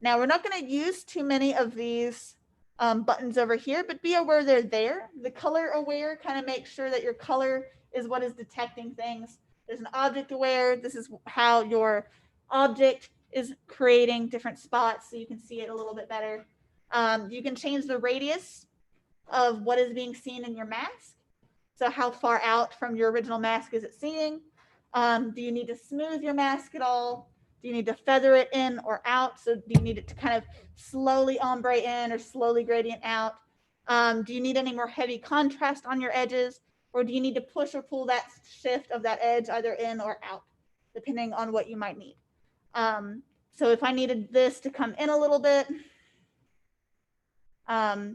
Now, we're not going to use too many of these buttons over here, but be aware they're there. The color aware kind of makes sure that your color is what is detecting things. There's an object aware. This is how your object is creating different spots so you can see it a little bit better. You can change the radius of what is being seen in your mask. So how far out from your original mask is it seeing? Do you need to smooth your mask at all? Do you need to feather it in or out? So do you need it to kind of slowly ombre in or slowly gradient out? Do you need any more heavy contrast on your edges? Or do you need to push or pull that shift of that edge either in or out, depending on what you might need? So if I needed this to come in a little bit,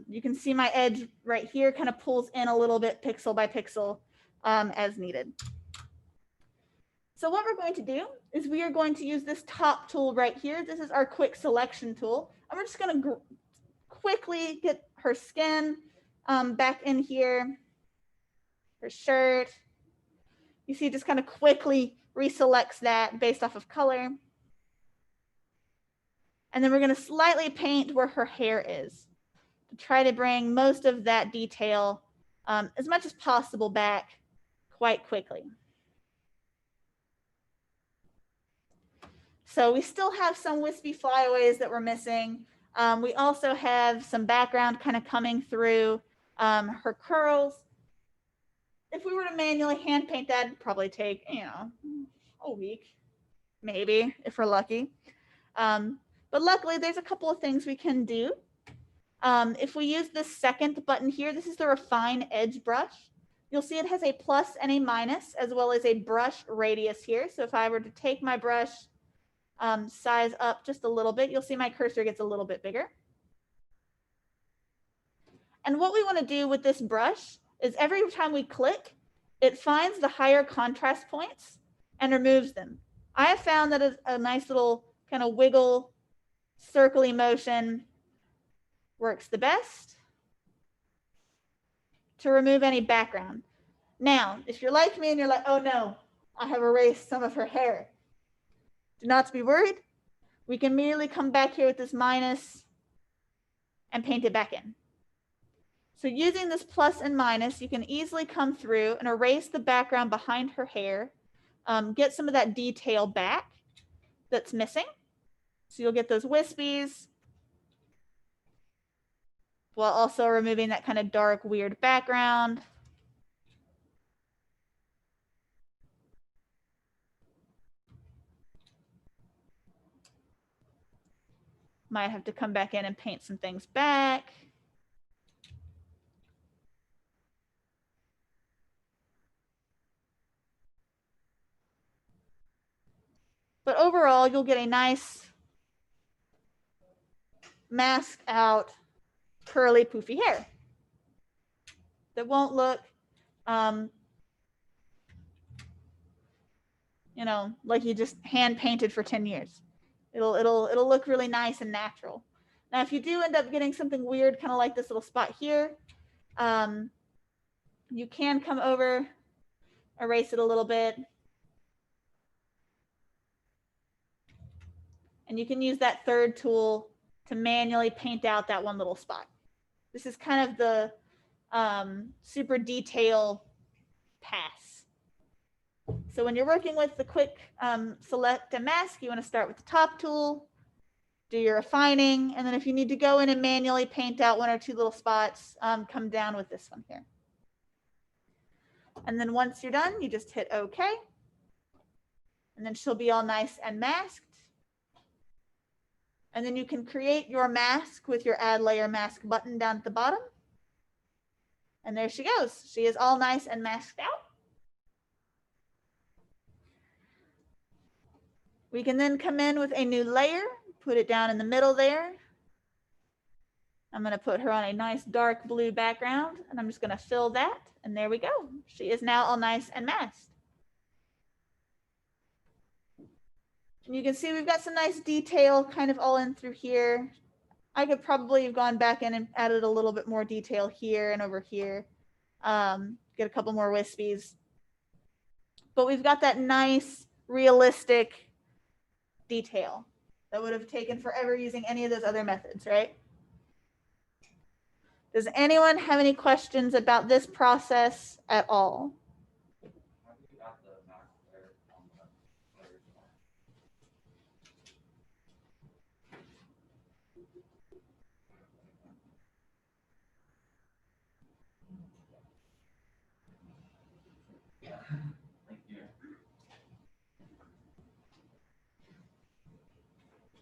you can see my edge right here kind of pulls in a little bit pixel by pixel as needed. So what we're going to do is we are going to use this top tool right here. This is our quick selection tool. And we're just going to quickly get her skin back in here, her shirt. You see it just kind of quickly reselects that based off of color. And then we're going to slightly paint where her hair is to try to bring most of that detail as much as possible back quite quickly. So we still have some wispy flyaways that we're missing. We also have some background kind of coming through her curls. If we were to manually hand paint that, it'd probably take, a week, maybe, if we're lucky. But luckily, there's a couple of things we can do. If we use this second button here, this is the Refine Edge brush. You'll see it has a plus and a minus, as well as a brush radius here. So if I were to take my brush, size up just a little bit, you'll see my cursor gets a little bit bigger. And what we want to do with this brush is every time we click, it finds the higher contrast points and removes them. I have found that a nice little kind of wiggle, circly motion works the best to remove any background. Now, if you're like me and you're like, oh no, I have erased some of her hair, do not be worried. We can immediately come back here with this minus and paint it back in. So using this plus and minus, you can easily come through and erase the background behind her hair, get some of that detail back that's missing. So you'll get those wispies, while also removing that kind of dark, weird background. Might have to come back in and paint some things back. But overall, you'll get a nice masked out curly poofy hair that won't look you know, like you just hand painted for 10 years. It'll look really nice and natural. Now, if you do end up getting something weird, kind of like this little spot here, you can come over, erase it a little bit, and you can use that third tool to manually paint out that one little spot. This is kind of the super detail pass. So when you're working with the quick select and mask, you want to start with the top tool, do your refining, and then if you need to go in and manually paint out 1 or 2 little spots, come down with this one here. And then once you're done, you just hit OK. And then she'll be all nice and masked. And then you can create your mask with your add layer mask button down at the bottom. And there she goes. She is all nice and masked out. We can then come in with a new layer, put it down in the middle there. I'm going to put her on a nice dark blue background, and I'm just going to fill that. And there we go. She is now all nice and masked. And you can see we've got some nice detail kind of all in through here. I could probably have gone back in and added a little bit more detail here and over here. Get a couple more wispies. But we've got that nice, realistic detail that would have taken forever using any of those other methods, right? Does anyone have any questions about this process at all?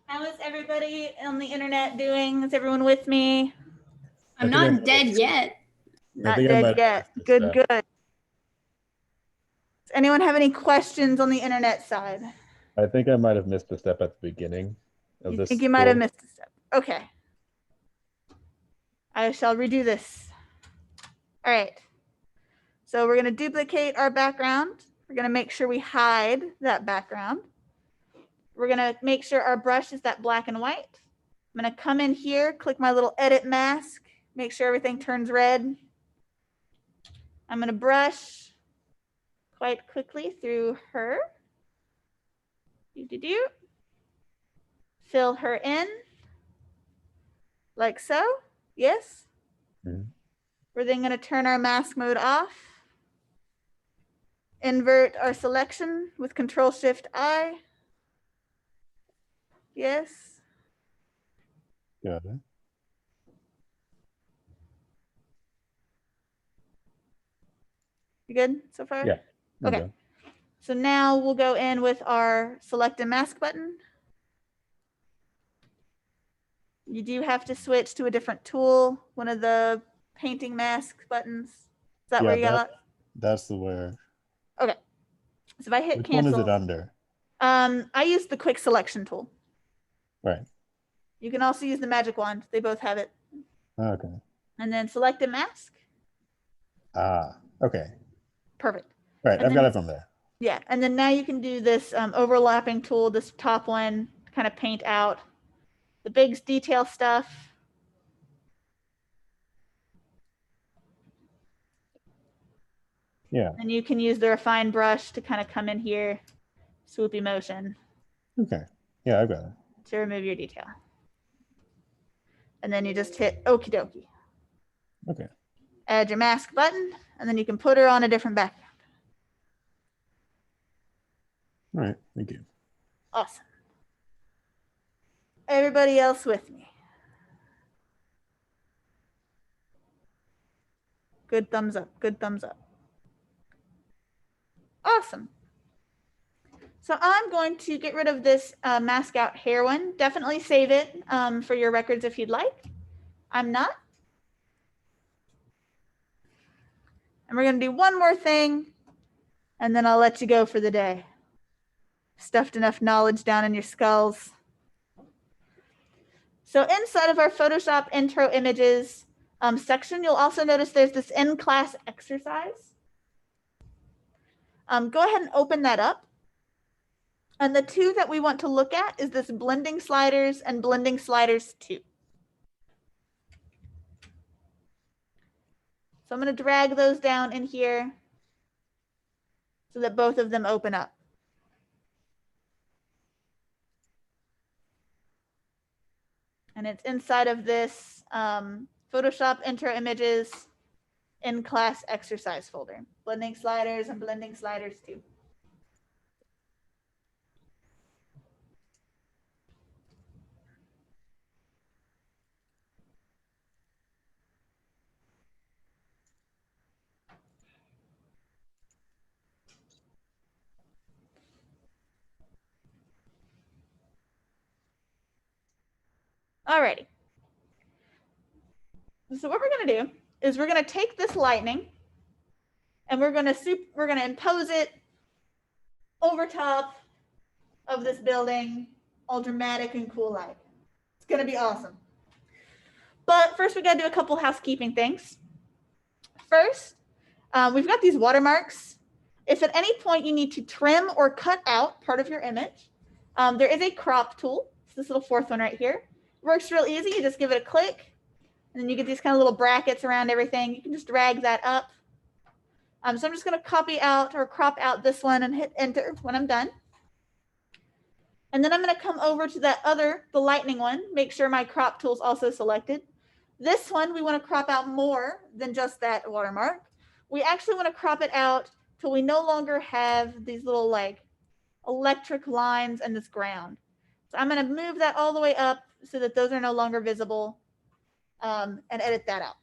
How is everybody on the internet doing? Is everyone with me? I'm not dead yet. Not dead yet. Good, good. Does anyone have any questions on the internet side? I think I might have missed a step at the beginning of this. You think you might have missed a step? Okay. I shall redo this. All right. So we're going to duplicate our background. We're going to make sure we hide that background. We're going to make sure our brush is that black and white. I'm going to come in here, click my little edit mask, make sure everything turns red. I'm going to brush quite quickly through her. Fill her in like so. Yes. Mm-hmm. We're then going to turn our mask mode off. Invert our selection with Control-Shift-I. Yes. Got it. You good so far? Yeah. Okay. So now we'll go in with our select and mask button. You do have to switch to a different tool, one of the painting mask buttons. Is that where you got it? That's the where. Okay. So if I hit Which cancel. one is it under? I use the quick selection tool. Right. You can also use the magic wand. They both have it. Okay. And then select a mask. Ah, okay. Perfect. Right, I've got it from there. Yeah, and then now you can do this overlapping tool, this top one, kind of paint out the big detail stuff. Yeah. And you can use the refine brush to kind of come in here, swoopy motion. Okay. Yeah, I've got it. To remove your detail. And then you just hit okie dokie. Okay. Add your mask button, and then you can put her on a different background. All right, thank you. Awesome. Everybody else with me? Good thumbs up, good thumbs up. Awesome. So I'm going to get rid of this mask out hair one. Definitely save it for your records if you'd like. I'm not. And we're going to do one more thing, and then I'll let you go for the day. Stuffed enough knowledge down in your skulls. So inside of our Photoshop intro images section, you'll also notice there's this in-class exercise. Go ahead and open that up. And the two that we want to look at is this blending sliders and blending sliders 2. So I'm going to drag those down in here so that both of them open up. And it's inside of this Photoshop intro images in class exercise folder. Blending sliders and blending sliders 2. Alrighty. So what we're going to do is we're going to take this lightning and we're going to impose it over top of this building, all dramatic and cool like. It's going to be awesome. But first we got to do a couple housekeeping things. First, we've got these watermarks. If at any point you need to trim or cut out part of your image, there is a crop tool. It's this little fourth one right here. Works real easy. You just give it a click, and then you get these kind of little brackets around everything. You can just drag that up. So I'm just going to copy out or crop out this one and hit enter when I'm done. And then I'm going to come over to that the lightning one, make sure my crop tool is also selected. This one, we want to crop out more than just that watermark. We actually want to crop it out till we no longer have these little like electric lines and this ground. So I'm going to move that all the way up so that those are no longer visible and edit that out.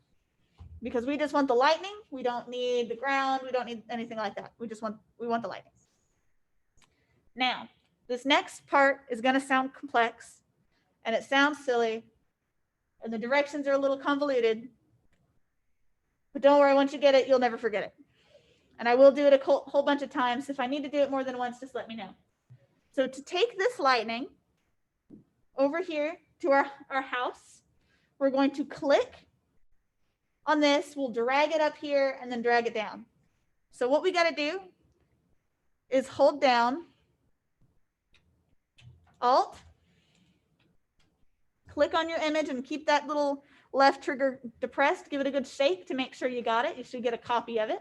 Because we just want the lightning. We don't need the ground. We don't need anything like that. We want the lightning. Now, this next part is going to sound complex and it sounds silly and the directions are a little convoluted. But don't worry, once you get it, you'll never forget it. And I will do it a whole bunch of times. If I need to do it more than once, just let me know. So to take this lightning over here to our house, we're going to click on this. We'll drag it up here and then drag it down. So what we got to do is hold down Alt, click on your image and keep that little left trigger depressed. Give it a good shake to make sure you got it. You should get a copy of it.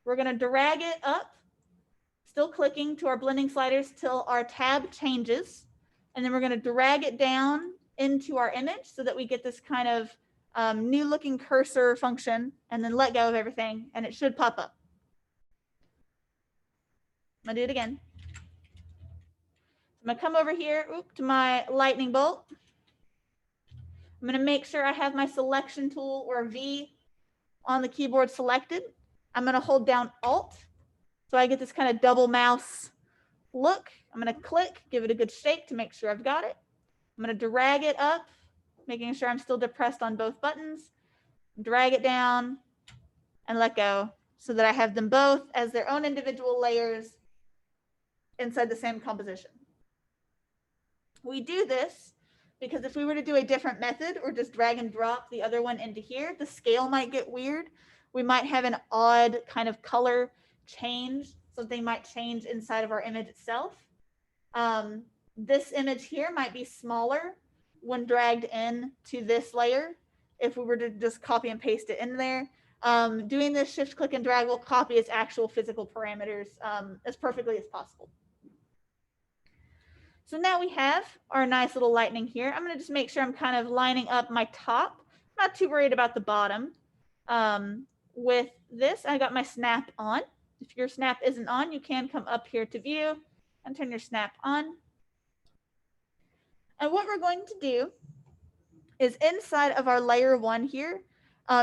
We're going to drag it up, still clicking to our blending sliders till our tab changes. And then we're going to drag it down into our image so that we get this kind of new looking cursor function, and then let go of everything and it should pop up. I'm gonna do it again. I'm gonna come over here to my lightning bolt. I'm gonna make sure I have my selection tool or V on the keyboard selected. I'm gonna hold down Alt so I get this kind of double mouse look. I'm gonna click, give it a good shake to make sure I've got it. I'm gonna drag it up, making sure I'm still depressed on both buttons, drag it down and let go so that I have them both as their own individual layers inside the same composition. We do this because if we were to do a different method or just drag and drop the other one into here, the scale might get weird. We might have an odd kind of color change. Something might change inside of our image itself. This image here might be smaller when dragged in to this layer. If we were to just copy and paste it in there, doing this shift, click, and drag will copy its actual physical parameters as perfectly as possible. So now we have our nice little lightning here. I'm going to just make sure I'm kind of lining up my top. I'm not too worried about the bottom. With this, I got my snap on. If your snap isn't on, you can come up here to view and turn your snap on. And what we're going to do is inside of our layer 1 here,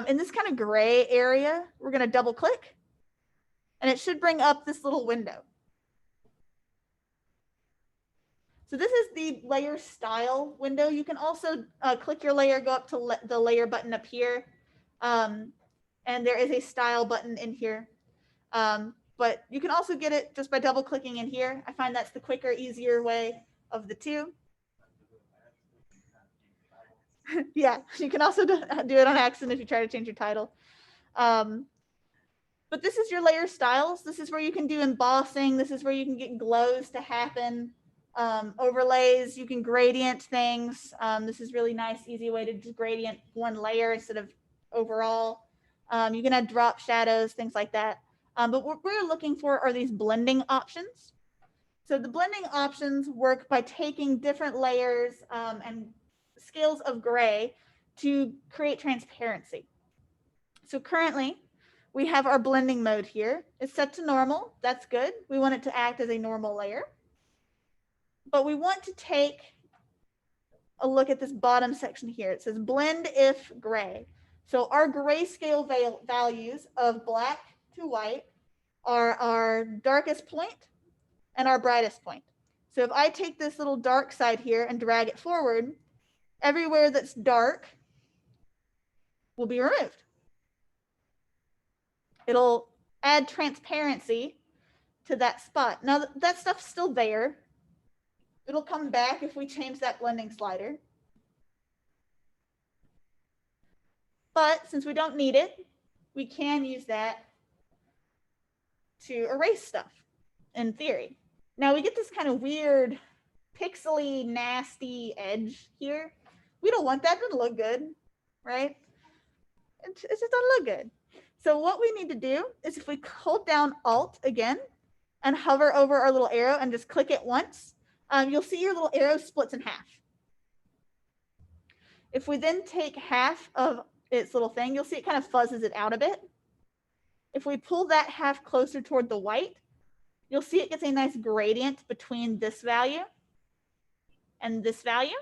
in this kind of gray area, we're going to double click and it should bring up this little window. So this is the layer style window. You can also click your layer, go up to the layer button up here. And there is a style button in here. But you can also get it just by double clicking in here. I find that's the quicker, easier way of the two. Yeah, you can also do it on accident if you try to change your title. But this is your layer styles. This is where you can do embossing. This is where you can get glows to happen. Overlays, you can gradient things. This is really nice, easy way to just gradient one layer instead of overall. You can add drop shadows, things like that. But what we're looking for are these blending options. So the blending options work by taking different layers and scales of gray to create transparency. So currently, we have our blending mode here. It's set to normal. That's good. We want it to act as a normal layer. But we want to take a look at this bottom section here. It says blend if gray. So our grayscale values of black to white are our darkest point and our brightest point. So if I take this little dark side here and drag it forward, everywhere that's dark will be removed. It'll add transparency to that spot. Now that stuff's still there. It'll come back if we change that blending slider. But since we don't need it, we can use that to erase stuff in theory. Now we get this kind of weird pixely nasty edge here. We don't want that. It doesn't look good, right? It just doesn't look good. So what we need to do is if we hold down Alt again and hover over our little arrow and just click it once, you'll see your little arrow splits in half. If we then take half of its little thing, you'll see it kind of fuzzes it out a bit. If we pull that half closer toward the white, you'll see it gets a nice gradient between this value and this value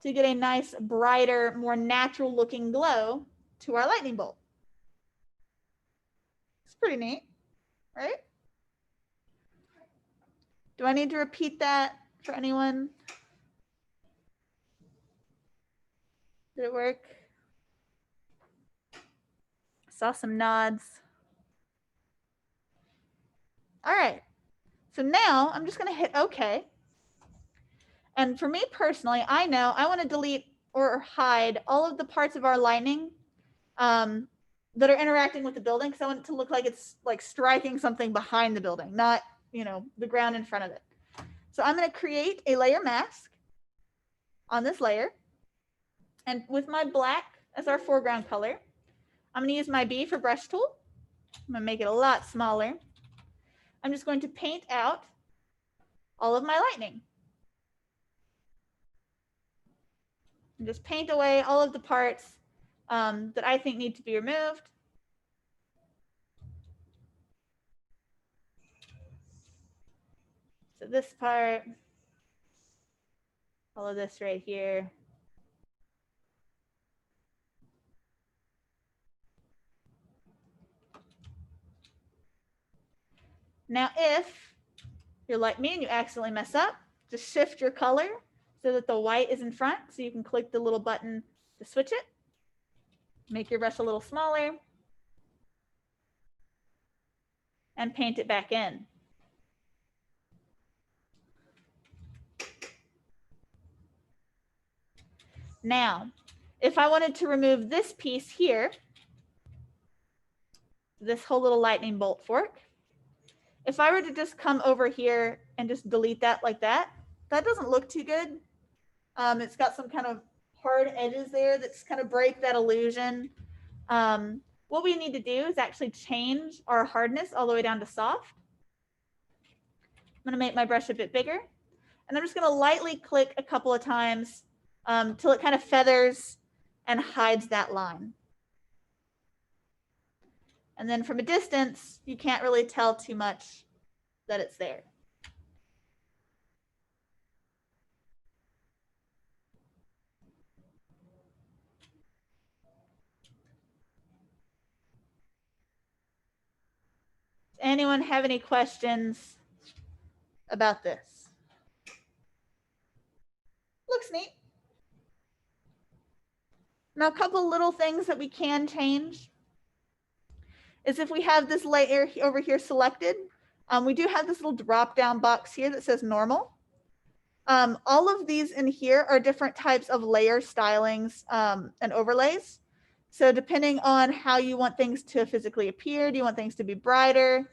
to get a nice, brighter, more natural looking glow to our lightning bolt. It's pretty neat, right? Do I need to repeat that for anyone? Did it work? Saw some nods. All right. So now I'm just going to hit OK. And for me personally, I know I want to delete or hide all of the parts of our lightning that are interacting with the building, because I want it to look like it's like striking something behind the building, not, you know, the ground in front of it. So I'm going to create a layer mask on this layer. And with my black as our foreground color, I'm going to use my B for brush tool. I'm going to make it a lot smaller. I'm just going to paint out all of my lightning. And just paint away all of the parts that I think need to be removed. So this part, all of this right here. Now, if you're like me and you accidentally mess up, just shift your color so that the white is in front, so you can click the little button to switch it. Make your brush a little smaller and paint it back in. Now, if I wanted to remove this piece here, this whole little lightning bolt fork, if I were to just come over here and just delete that like that, that doesn't look too good. It's got some kind of hard edges there that's kind of break that illusion. What we need to do is actually change our hardness all the way down to soft. I'm going to make my brush a bit bigger. And I'm just going to lightly click a couple of times till it kind of feathers and hides that line. And then from a distance, you can't really tell too much that it's there. Does anyone have any questions about this? looks neat. Now, a couple little things that we can change is if we have this layer over here selected, we do have this little drop down box here that says normal. All of these in here are different types of layer stylings and overlays. So depending on how you want things to physically appear, do you want things to be brighter?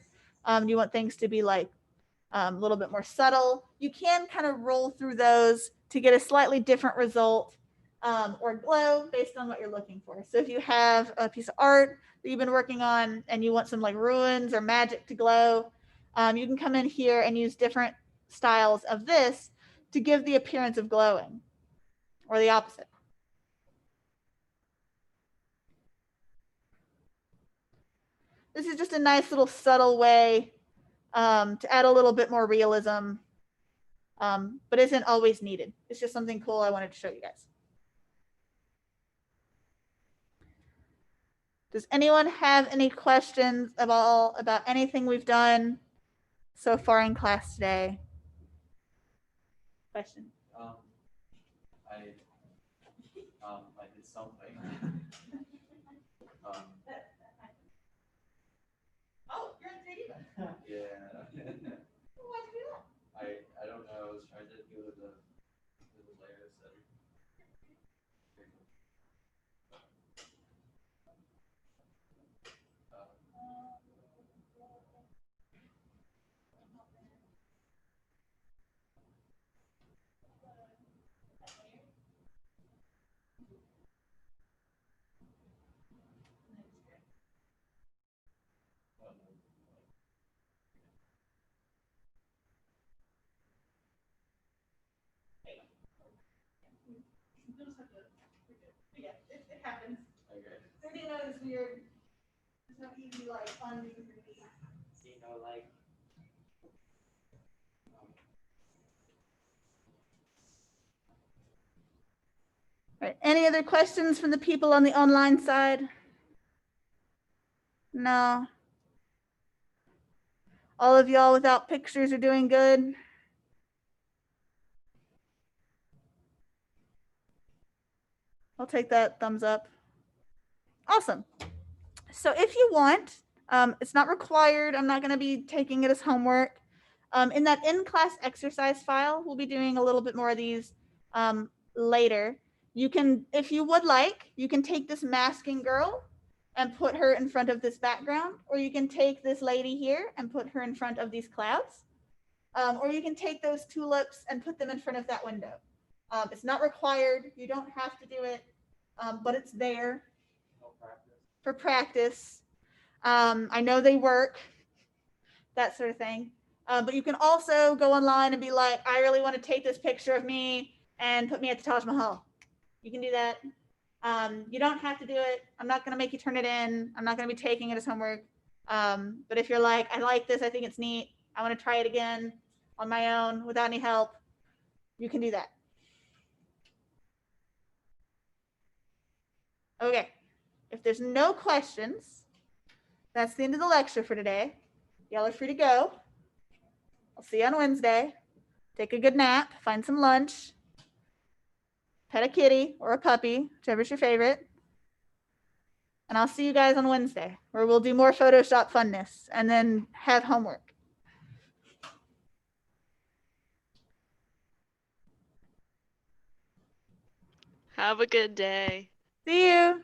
Do you want things to be like a little bit more subtle? You can kind of roll through those to get a slightly different result or glow based on what you're looking for. So if you have a piece of art that you've been working on and you want some like ruins or magic to glow, you can come in here and use different styles of this to give the appearance of glowing, or the opposite. This is just a nice little subtle way to add a little bit more realism, but isn't always needed. It's just something cool I wanted to show you guys. Does anyone have any questions about anything we've done so far in class today? Question? I did something. Oh, you're in 3D. Yeah. Why'd you do that? I don't know. I was trying to go to the layers and. Yeah, it happens. Okay. 3D mode is weird. There's no easy like undo 3D. So, like. All right. Any other questions from the people on the online side? No. All of y'all without pictures are doing good. I'll take that thumbs up. Awesome. So if you want, it's not required. I'm not going to be taking it as homework. In that in-class exercise file, we'll be doing a little bit more of these later. You can, if you would like, you can take this masking girl and put her in front of this background, or you can take this lady here and put her in front of these clouds, or you can take those tulips and put them in front of that window. It's not required. You don't have to do it, but it's there for practice. I know they work, that sort of thing. But you can also go online and be like, I really want to take this picture of me and put me at the Taj Mahal. You can do that. You don't have to do it. I'm not going to make you turn it in. I'm not going to be taking it as homework. But if you're like, I like this, I think it's neat, I want to try it again on my own without any help, you can do that. Okay. If there's no questions, that's the end of the lecture for today. Y'all are free to go. I'll see you on Wednesday. Take a good nap, find some lunch, pet a kitty or a puppy, whichever's your favorite. And I'll see you guys on Wednesday, where we'll do more Photoshop funness and then have homework. Have a good day. See you.